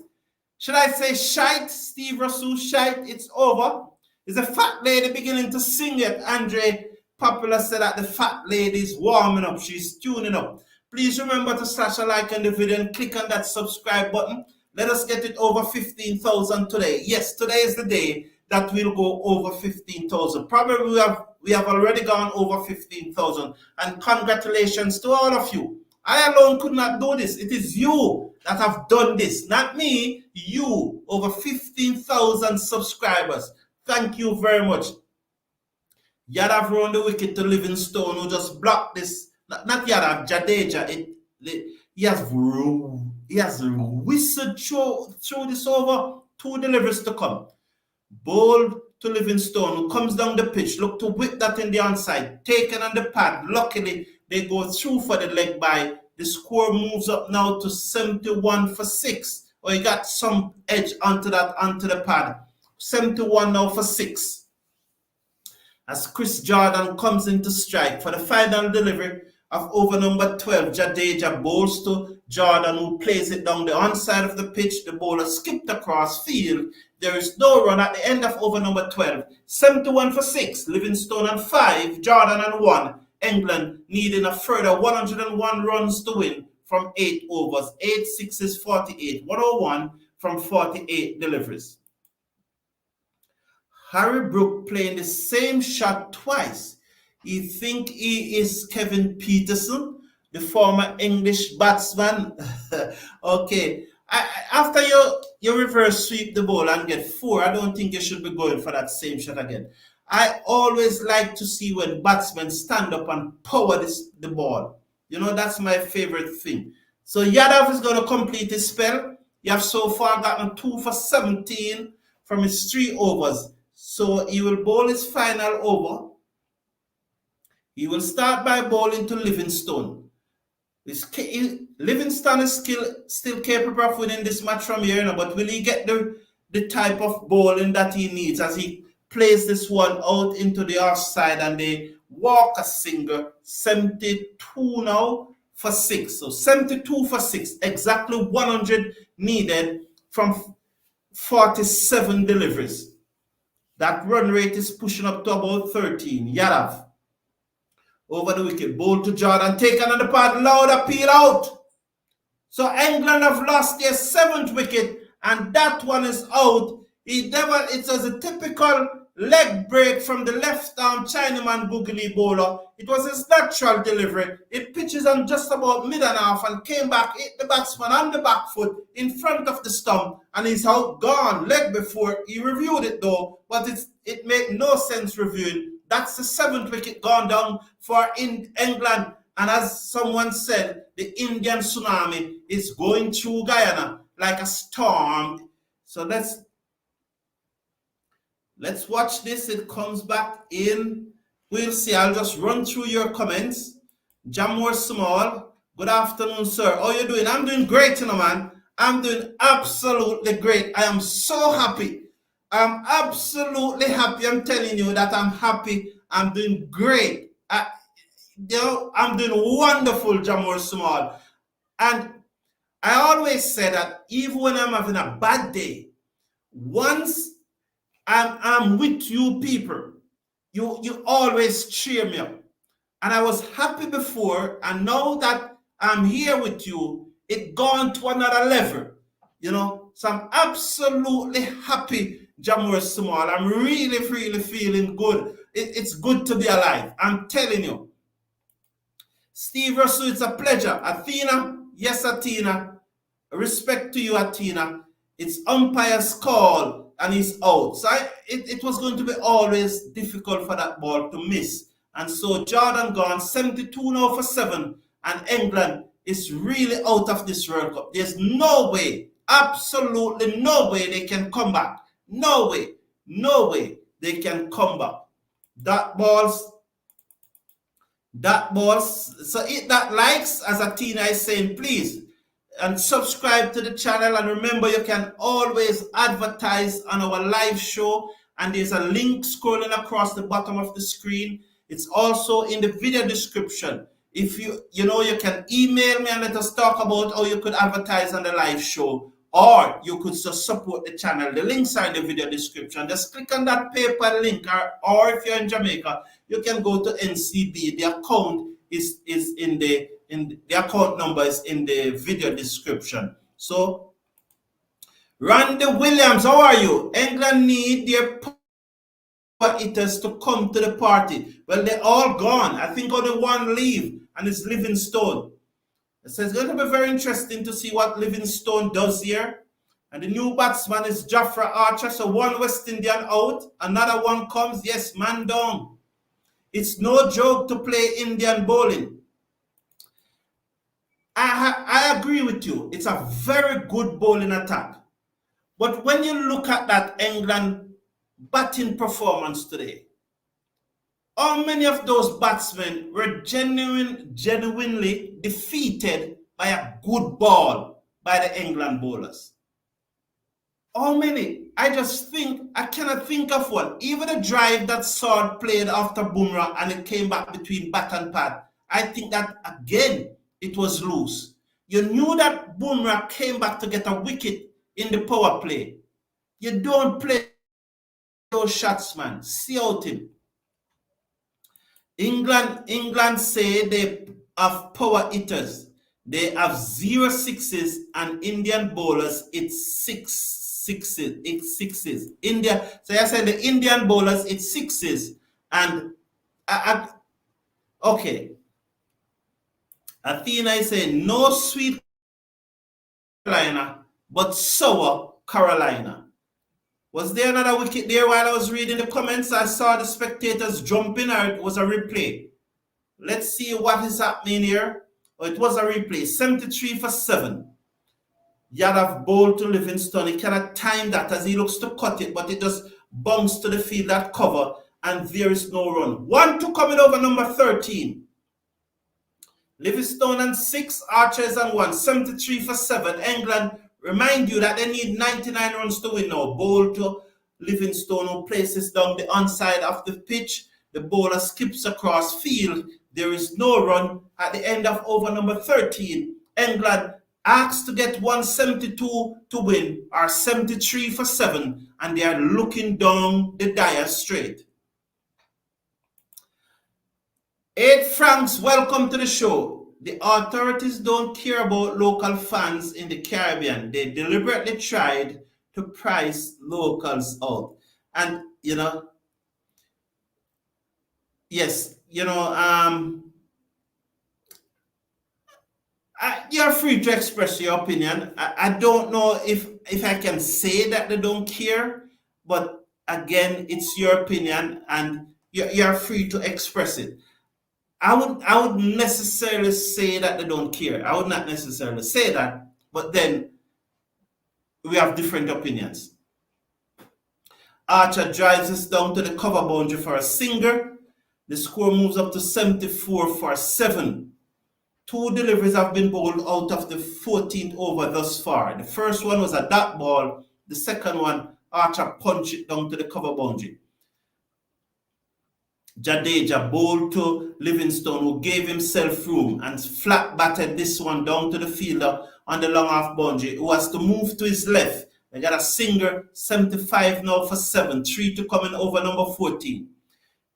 Should I say shite? Steve Russell, shite. It's over. Is a fat lady beginning to sing it? Andre Popular said that the fat lady is warming up. She's tuning up. Please remember to slash a like on the video and click on that subscribe button. Let us get it over 15,000 today. Yes, today is the day that we'll go over 15,000. Probably we have already gone over 15,000. And congratulations to all of you. I alone could not do this. It is you that have done this, not me. You, over 15,000 subscribers. Thank you very much. Yadav round the wicket to Livingstone, who just blocked this. Not Yadav, Jadeja. He has whistled through this over. 2 deliveries to come. Bowled to Livingstone, who comes down the pitch. Look to whip that in the onside. Taken on the pad. Luckily, they go through for the leg by. The score moves up now to 71 for 6. Or he got some edge onto the pad. 71 now for 6. As Chris Jordan comes into strike for the final delivery of over number 12. Jadeja bowls to Jordan, who plays it down the onside of the pitch. The bowler skipped across field. There is no run at the end of over number 12. 71 for 6. Livingstone on 5. Jordan on 1. England needing a further 101 runs to win from 8 overs. 8 sixes, 48. 101 from 48 deliveries. Harry Brook playing the same shot twice. You think he is Kevin Peterson, the former English batsman? Okay. After you reverse sweep the ball and get 4, I don't think you should be going for that same shot again. I always like to see when batsmen stand up and power the ball. You know, that's my favorite thing. So Yadav is going to complete his spell. He has so far gotten 2 for 17 from his 3 overs. So he will bowl his final over. He will start by bowling to Livingstone. Livingstone is still capable of winning this match from here, but will he get the type of bowling that he needs as he plays this one out into the offside and they walk a single? 72 now for 6. So 72 for 6. Exactly 100 needed from 47 deliveries. That run rate is pushing up to about 13. Yadav over the wicket. Bowl to Jordan. Taken on the pad. Loud appeal out. So England have lost their 7th wicket. And that one is out. It was a typical leg break from the left-arm Chinaman googly bowler. It was his natural delivery. It pitches on just about mid and half and came back, hit the batsman on the back foot in front of the stump, and he's out gone. Leg before. He reviewed it though, but it made no sense reviewing. That's the 7th wicket gone down for England. And as someone said, the Indian tsunami is going through Guyana like a storm. So let's watch this. It comes back in. We'll see. I'll just run through your comments. Jamor Small. Good afternoon, sir. How you doing? I'm doing great, you know, man. I'm doing absolutely great. I am so happy. I'm absolutely happy. I'm telling you that I'm happy. I'm doing great. I'm doing wonderful, Jamor Small. And I always say that even when I'm having a bad day, once I'm with you people, you always cheer me up. And I was happy before, and now that I'm here with you, it gone to another level, you know. So I'm absolutely happy, Jamor Small. I'm really, really feeling good. It's good to be alive. I'm telling you. Steve Russell, it's a pleasure. Athena, yes, Athena. Respect to you, Athena. It's umpire's call, and he's out. So it was going to be always difficult for that ball to miss. And so Jordan gone 72 now for 7, and England is really out of this World Cup. There's no way, absolutely no way they can come back. No way they can come back. That ball's, so hit that likes, as Athena is saying, please, and subscribe to the channel. And remember, you can always advertise on our live show, and there's a link scrolling across the bottom of the screen. It's also in the video description. If you can email me and let us talk about how you could advertise on the live show, or you could just support the channel. The links are in the video description. Just click on that PayPal link, or if you're in Jamaica, you can go to NCB. The account is in the account number is in the video description. So, Randy Williams, how are you? England need their hitters to come to the party. Well, they're all gone. I think only one leave, and it's Livingstone. So it's going to be very interesting to see what Livingstone does here. And the new batsman is Jafra Archer. So one West Indian out, another one comes. Yes, man down. It's no joke to play Indian bowling. I agree with you. It's a very good bowling attack. But when you look at that England batting performance today, how many of those batsmen were genuinely defeated by a good ball by the England bowlers? How many? I cannot think of one. Even the drive that Sword played after Bumrah and it came back between bat and pad, I think that again, it was loose. You knew that Bumrah came back to get a wicket in the power play. You don't play those shots, man. See out him. England say they have power hitters. They have 0 sixes, and Indian bowlers it's 6 sixes. It's sixes. So I said the Indian bowlers it's sixes, and okay. Athena is saying no sweet Carolina, but sour Carolina. Was there another wicket there while I was reading the comments? I saw the spectators jumping, or it was a replay. Let's see what is happening here. Oh, it was a replay. 73 for 7. Yadav bowled to Livingstone. He cannot time that as he looks to cut it, but it just bounced to the field at cover, and there is no run. 1-2 coming over number 13. Livingstone and 6, Archers and 1. 73 for 7. England, remind you that they need 99 runs to win now. Bowl to Livingstone, who places down the onside of the pitch. The bowler skips across field. There is no run at the end of over number 13. England asked to get 172 to win, or 73 for 7, and they are looking down the dire straight. 8 francs, welcome to the show. The authorities don't care about local fans in the Caribbean. They deliberately tried to price locals out. And, yes, you're free to express your opinion. I don't know if I can say that they don't care, but again, it's your opinion and you're free to express it. I would necessarily say that they don't care. I would not necessarily say that, but then we have different opinions. Archer drives us down to the cover boundary for a single. The score moves up to 74 for 7. 2 deliveries have been bowled out of the 14th over thus far. The first one was a dot ball. The second one, Archer punched it down to the cover boundary. Jadeja bowled to Livingstone, who gave himself room and flat batted this one down to the fielder on the long off boundary, who has to move to his left. They got a single, 75 now for 7, 3 to come in over number 14.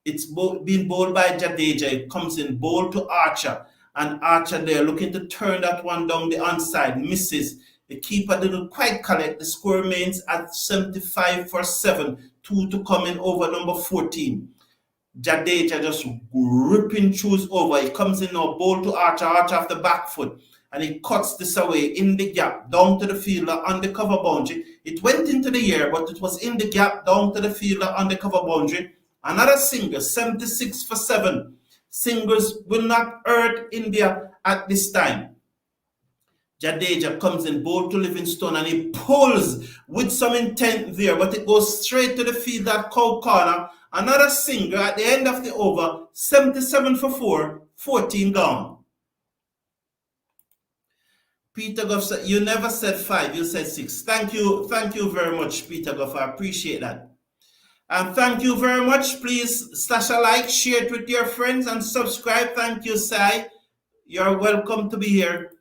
It's being bowled by Jadeja. It comes in bowled to Archer, and Archer there looking to turn that one down the onside, misses. The keeper didn't quite collect. The score remains at 75 for 7, 2 to come in over number 14. Jadeja just ripping through over. He comes in now, ball to Archer off the back foot, and he cuts this away in the gap down to the fielder on the cover boundary. It went into the air, but it was in the gap down to the fielder on the cover boundary. Another single, 76 for 7. Singles will not hurt India at this time. Jadeja comes in, ball to Livingstone, and he pulls with some intent there, but it goes straight to the field at cow corner. Another single at the end of the over, 77 for 4, 14 gone. Peter Goff said, you never said 5, you said 6. Thank you very much, Peter Goff. I appreciate that. And thank you very much. Please slash a like, share it with your friends, and subscribe. Thank you, Sai. You're welcome to be here.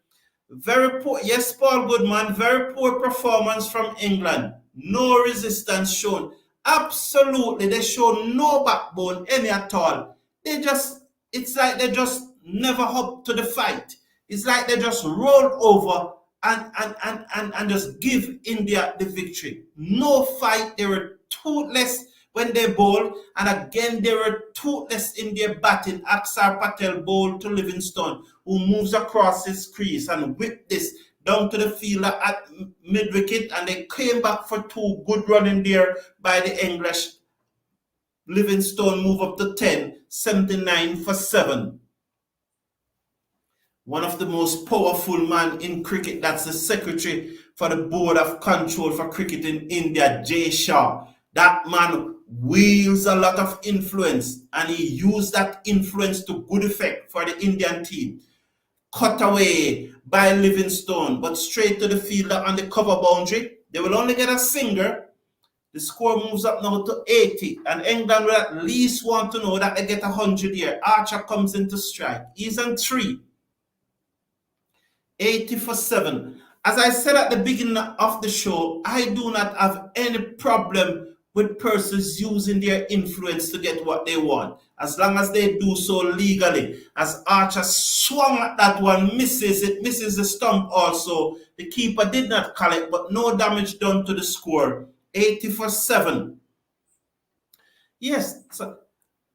Very poor, yes, Paul Goodman, very poor performance from England. No resistance shown. Absolutely, they show no backbone any at all. It's like they just never up to the fight. It's like they just roll over and just give India the victory. No fight. They were toothless when they bowled, and again they were toothless in their batting. Axar Patel bowled to Livingstone, who moves across his crease and whipped this down to the fielder at mid-wicket, and they came back for two. Good running there by the English. Livingstone move up to 10, 79 for 7. One of the most powerful men in cricket, that's the Secretary for the Board of Control for Cricket in India, Jay Shah. That man wields a lot of influence, and he used that influence to good effect for the Indian team. Cut away by Livingstone, but straight to the fielder on the cover boundary. They will only get a single. The score moves up now to 80, and England will at least want to know that they get 100 here. Archer comes into strike. He's on 3. 80 for 7. As I said at the beginning of the show, I do not have any problem with persons using their influence to get what they want, as long as they do so legally. As Archer swung at that one, misses the stump also. The keeper did not collect, but no damage done to the score. 80 for 7. Yes, so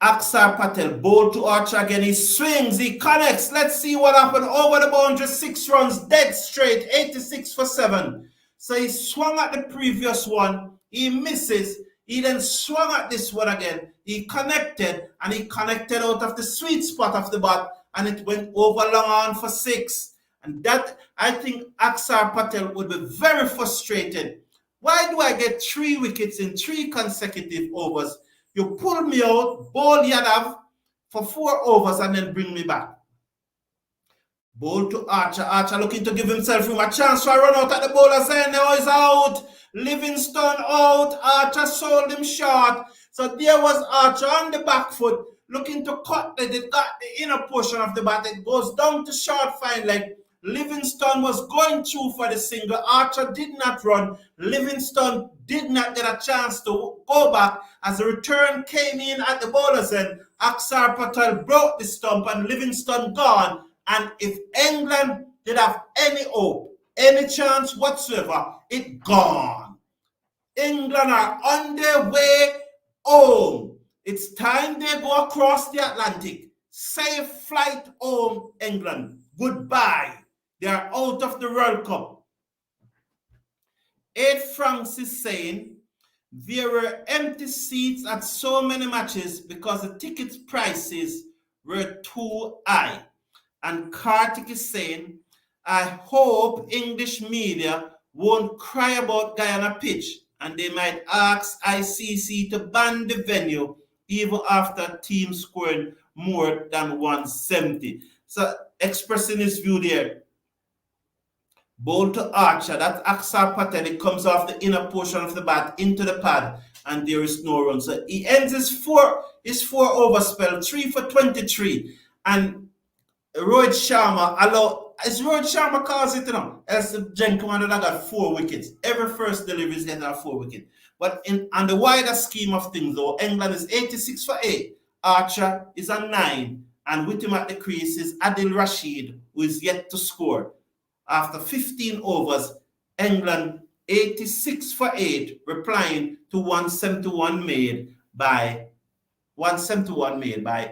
Axar Patel bowled to Archer again. He swings, he connects. Let's see what happened. Over the boundary, 6 runs, dead straight, 86 for 7. So he swung at the previous one. He misses. He then swung at this one again. He connected, and he connected out of the sweet spot of the bat, and it went over long on for 6. And that, I think Axar Patel would be very frustrated. Why do I get 3 wickets in 3 consecutive overs? You pull me out, bowl Yadav for 4 overs, and then bring me back. Bowl to Archer. Archer looking to give himself room. A chance to run out at the bowler's end. Now he's out. Livingstone out. Archer sold him short. So there was Archer on the back foot, looking to cut the inner portion of the bat. It goes down to short fine leg. Livingstone was going through for the single. Archer did not run. Livingstone did not get a chance to go back. As the return came in at the bowler's end, Axar Patel broke the stump and Livingstone gone. And if England did have any hope, any chance whatsoever, it gone. England are on their way home. It's time they go across the Atlantic. Safe flight home, England. Goodbye. They are out of the World Cup. 8 Franks is saying there were empty seats at so many matches because the ticket prices were too high. And Kartik is saying, I hope English media won't cry about Guyana pitch, and they might ask ICC to ban the venue even after team scoring more than 170. So expressing his view there. Bowl to Archer, that's Axar Patel. It comes off the inner portion of the bat into the pad, and there is no run. So he ends his 4 over spell, 3 for 23. And Rohit Sharma as Rohit Sharma calls it, as the gentleman that got 4 wickets. Every first delivery is getting a 4 wicket. But on the wider scheme of things, though, England is 86 for 8. Archer is on 9. And with him at the crease is Adil Rashid, who is yet to score. After 15 overs, England 86 for 8, replying to 171 made by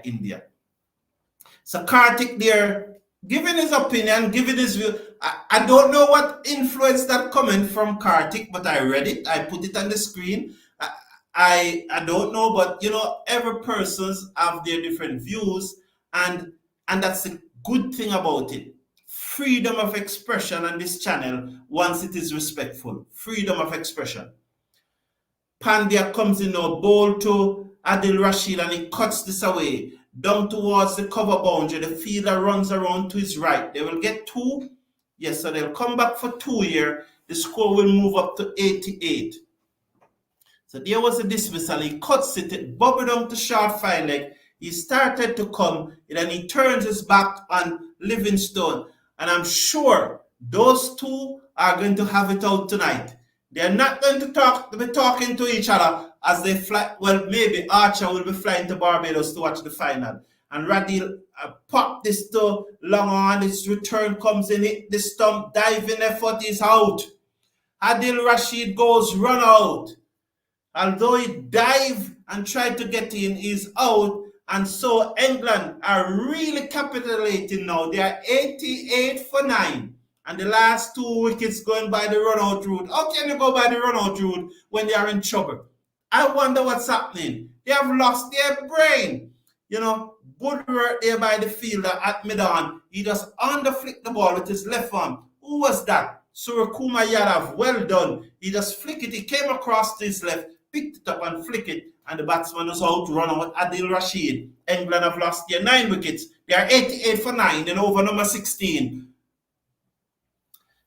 India. So Kartik there, giving his opinion, giving his view. I don't know what influenced that comment from Kartik, but I read it. I put it on the screen. I don't know, but every person's have their different views, and that's the good thing about it. Freedom of expression on this channel once it is respectful. Freedom of expression. Pandya comes in now, bowl to Adil Rashid, and he cuts this away down towards the cover boundary. The fielder runs around to his right. They will get 2. Yes, so they'll come back for 2 here. The score will move up to 88. So there was a dismissal. He cuts it bobbled down to short fine leg. He started to come, and then he turns his back on Livingstone. And I'm sure those two are going to have it out tonight. They're not going to be talking to each other as they fly. Well, maybe Archer will be flying to Barbados to watch the final. And Radil pop this to long on. His return comes in, hit the stump, diving effort is out. Adil Rashid goes run out. Although he dive and tried to get in, is out. And so England are really capitulating now. They are 88 for 9. And the last 2 wickets going by the run-out route. How can you go by the run-out route when they are in trouble? I wonder what's happening. They have lost their brain. You know, good work there by the fielder at mid-on. He just underflicked the ball with his left arm. Who was that? Surakuma Yadav. Well done. He just flicked it. He came across to his left, picked it up and flicked it. And the batsman was out to run out Adil Rashid. England have lost their 9 wickets. They are 88 for 9 in over number 16.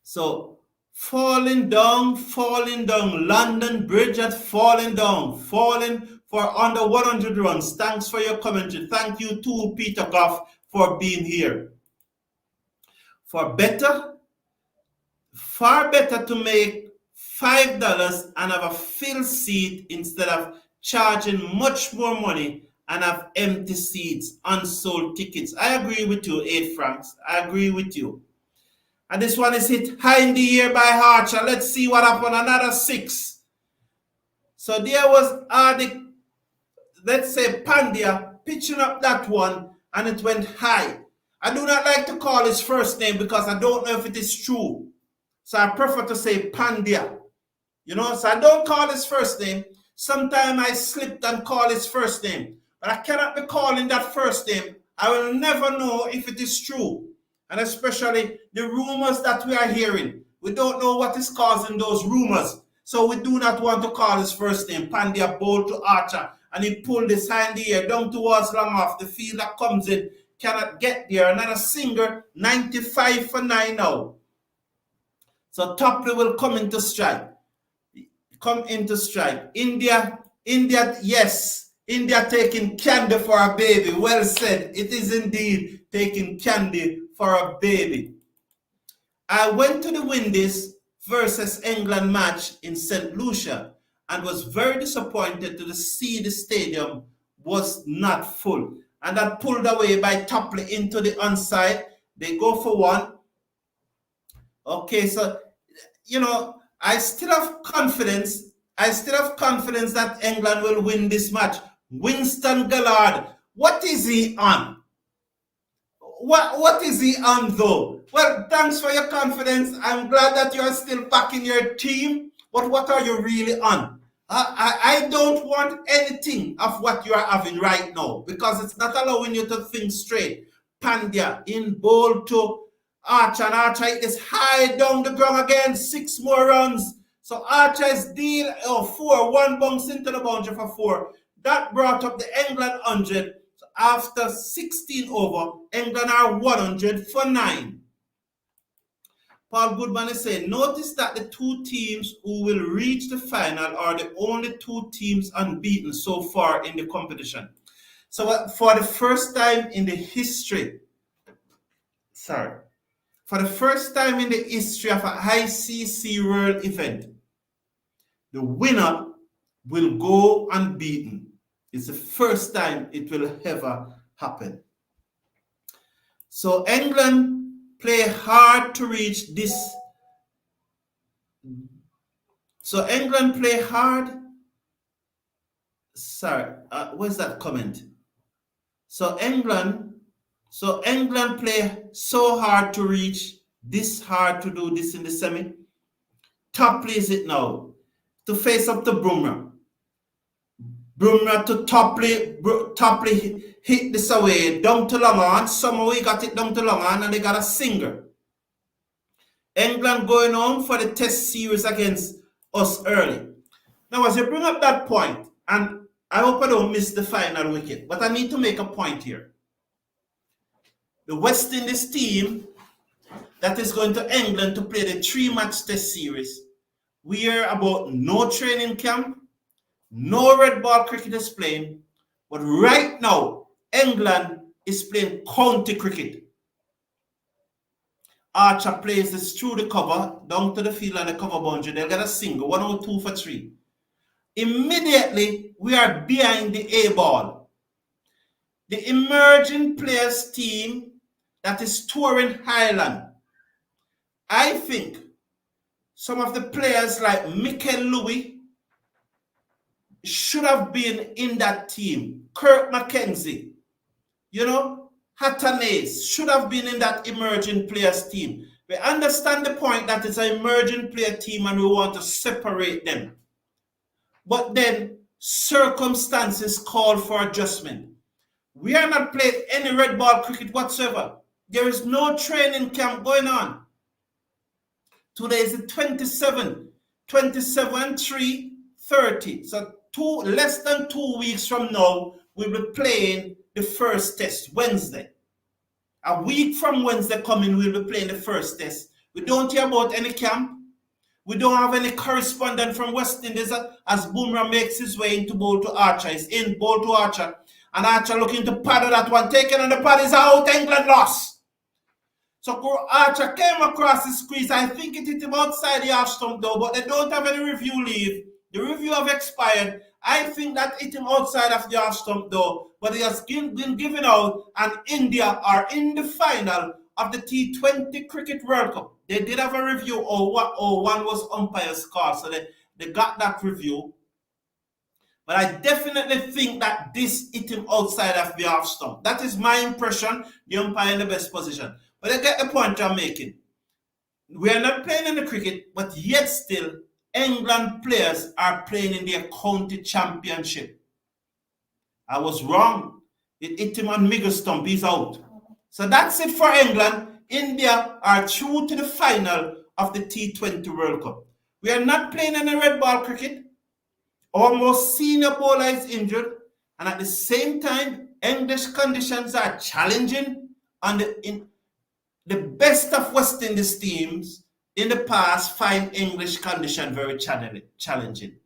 So, falling down. London Bridge had fallen down. Falling for under 100 runs. Thanks for your commentary. Thank you too, Peter Goff, for being here. For better, far better to make $5 and have a filled seat instead of charging much more money and have empty seats, unsold tickets. I agree with you, 8 francs. I agree with you. And this one is hit high in the air by Archer. Let's see what happened. Another 6. So there was let's say Pandya pitching up that one, and it went high. I do not like to call his first name because I don't know if it is true. So I prefer to say Pandya. You know, so I don't call his first name. Sometimes I slipped and call his first name. But I cannot be calling that first name. I will never know if it is true. And especially the rumors that we are hearing. We don't know what is causing those rumors. So we do not want to call his first name. Pandya bowled to Archer. And he pulled his hand here down towards long off. The fielder comes in. Cannot get there. Another singer. 95 for 9 now. So Topley will come into strike. India, yes. India taking candy for a baby. Well said. It is indeed taking candy for a baby. I went to the Windies versus England match in St. Lucia and was very disappointed to see the stadium was not full. And that pulled away by Topley into the onside. They go for 1. Okay, so, you know, I still have confidence that England will win this match. Winston Gallard, what is he on? What is he on though? Well, thanks for your confidence. I'm glad that you are still backing your team. But what are you really on? I don't want anything of what you are having right now because it's not allowing you to think straight. Pandya in bowl to Archer, and Archer is high down the ground again. 6 more runs. So Archer's deal 4, 1 bounce into the boundary for 4. That brought up the England 100. So after 16 over, England are 100 for 9. Paul Goodman is saying, notice that the 2 teams who will reach the final are the only 2 teams unbeaten so far in the competition. So for the first time in the history, for the first time in the history of an ICC World event, the winner will go unbeaten. It's the first time it will ever happen. So England play hard to reach this. So England play hard. Where's that comment? So England play so hard to reach this, hard to do this in the semi. Top plays it now to face up to Bumrah. Bumrah to Topley hit this away down to long on. Somehow he got it down to long on and they got a singer. England going on for the test series against us early. Now as you bring up that point, and I hope I don't miss the final wicket, but I need to make a point here. The West Indies team that is going to England to play the 3-match test series, we hear about no training camp, no red ball cricketers playing, but right now, England is playing county cricket. Archer plays this through the cover, down to the field and the cover boundary. They'll get a single, 102 for 3. Immediately, we are behind the A ball. The emerging players team that is touring Highland. I think some of the players like Mikel Louis, should have been in that team. Kirk McKenzie, Hatanace should have been in that emerging players team. We understand the point that it's an emerging player team and we want to separate them. But then circumstances call for adjustment. We are not playing any red ball cricket whatsoever. There is no training camp going on. Today is the 27th, 27/3/30. So less than 2 weeks from now, we'll be playing the first test, Wednesday. A week from Wednesday coming, we'll be playing the first test. We don't hear about any camp. We don't have any correspondent from West Indies as Bumrah makes his way into bowl to Archer. He's in bowl to Archer. And Archer looking to paddle that one. Taken on the pad is out. England lost. So Archer came across the squeeze. I think it hit him outside the half stump though, but they don't have any review leave. The review have expired. I think that hit him outside of the half stump though, but he has been given out, and India are in the final of the T20 Cricket World Cup. They did have a review, or one was umpire's call, so they got that review. But I definitely think that this hit him outside of the half stump. That is my impression. The umpire in the best position. But I get the point I'm making. We are not playing in the cricket, but yet still, England players are playing in their county championship. I was wrong. It hit him on middle stump. He's out. So that's it for England. India are through to the final of the T20 World Cup. We are not playing in the red ball cricket. Our most senior bowler is injured. And at the same time, English conditions are challenging. The best of West Indies teams in the past find English condition very challenging.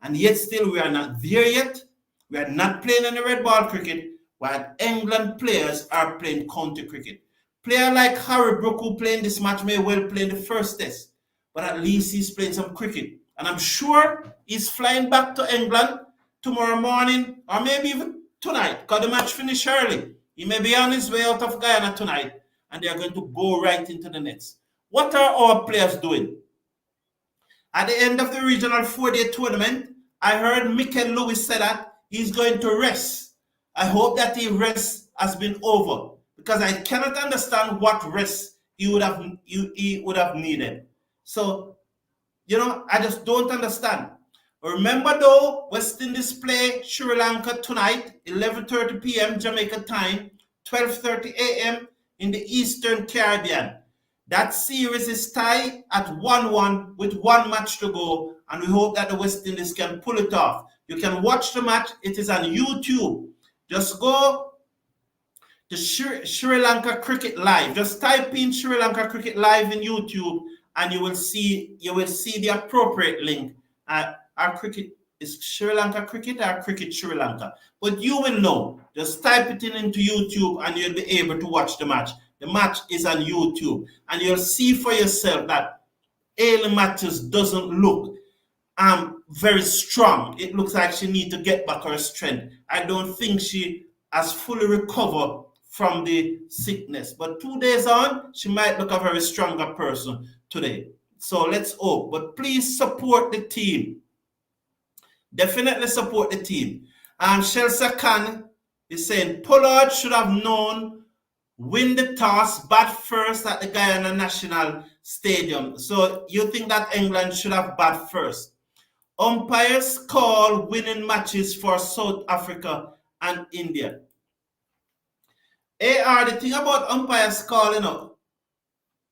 And yet still we are not there yet. We are not playing in the red ball cricket, while England players are playing county cricket. Player like Harry Brook, who playing this match, may well play in the first test, but at least he's playing some cricket. And I'm sure he's flying back to England tomorrow morning, or maybe even tonight, because the match finished early. He may be on his way out of Guyana tonight, and they are going to go right into the nets. What are our players doing? At the end of the regional 4-day tournament, I heard Mikel Lewis say that he's going to rest. I hope that his rest has been over, because I cannot understand what rest he would have needed. So, I just don't understand. Remember though, West Indies play Sri Lanka tonight, 11:30 p.m. Jamaica time, 12:30 a.m. in the Eastern Caribbean. That series is tied at 1-1 with one match to go, and we hope that the West Indies can pull it off. You can watch the match. It is on YouTube. Just go to Sri Lanka Cricket Live. Just type in Sri Lanka Cricket Live in YouTube, and you will see the appropriate link. Our cricket is Sri Lanka Cricket or Cricket Sri Lanka, but you will know. Just type it into YouTube, and you'll be able to watch the match. The match is on YouTube, and you'll see for yourself that Aileen Matthews doesn't look very strong. It looks like she needs to get back her strength. I don't think she has fully recovered from the sickness, but 2 days on, she might look a very stronger person today. So let's hope. But please support the team. Definitely support the team. Chelsea Khan is saying Pollard should have known, win the toss, bat first at the Guyana National Stadium. So you think that England should have bat first? Umpires call winning matches for South Africa and India. The thing about umpires call,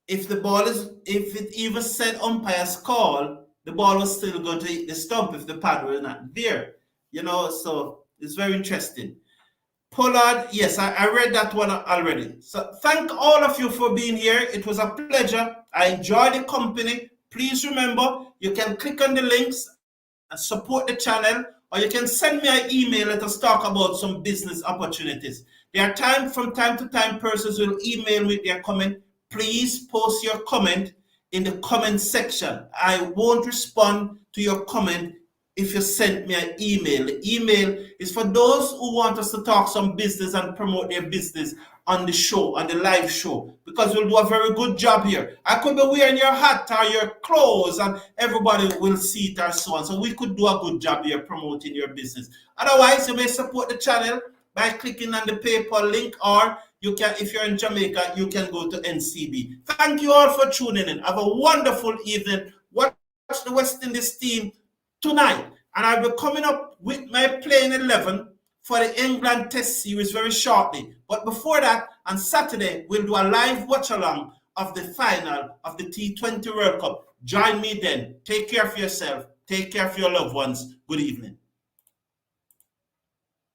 if it even said umpires call, the ball was still going to hit the stump if the pad were not there. So it's very interesting. Pollard, yes, I read that one already. So thank all of you for being here. It was a pleasure. I enjoyed the company. Please remember, you can click on the links and support the channel, or you can send me an email. Let us talk about some business opportunities. There are from time to time, persons will email with their comment. Please post your comment in the comment section. I won't respond to your comment if you send me an email. The email is for those who want us to talk some business and promote their business on the show, on the live show, because we'll do a very good job here. I could be wearing your hat or your clothes and everybody will see it or so on. So we could do a good job here promoting your business. Otherwise, you may support the channel by clicking on the PayPal link, or you can, if you're in Jamaica, you can go to NCB. Thank you all for tuning in. Have a wonderful evening. Watch the West Indies team tonight, and I'll be coming up with my playing 11 for the England Test series very shortly. But before that, on Saturday, we'll do a live watch along of the final of the T20 World Cup. Join me then. Take care of yourself. Take care of your loved ones. Good evening.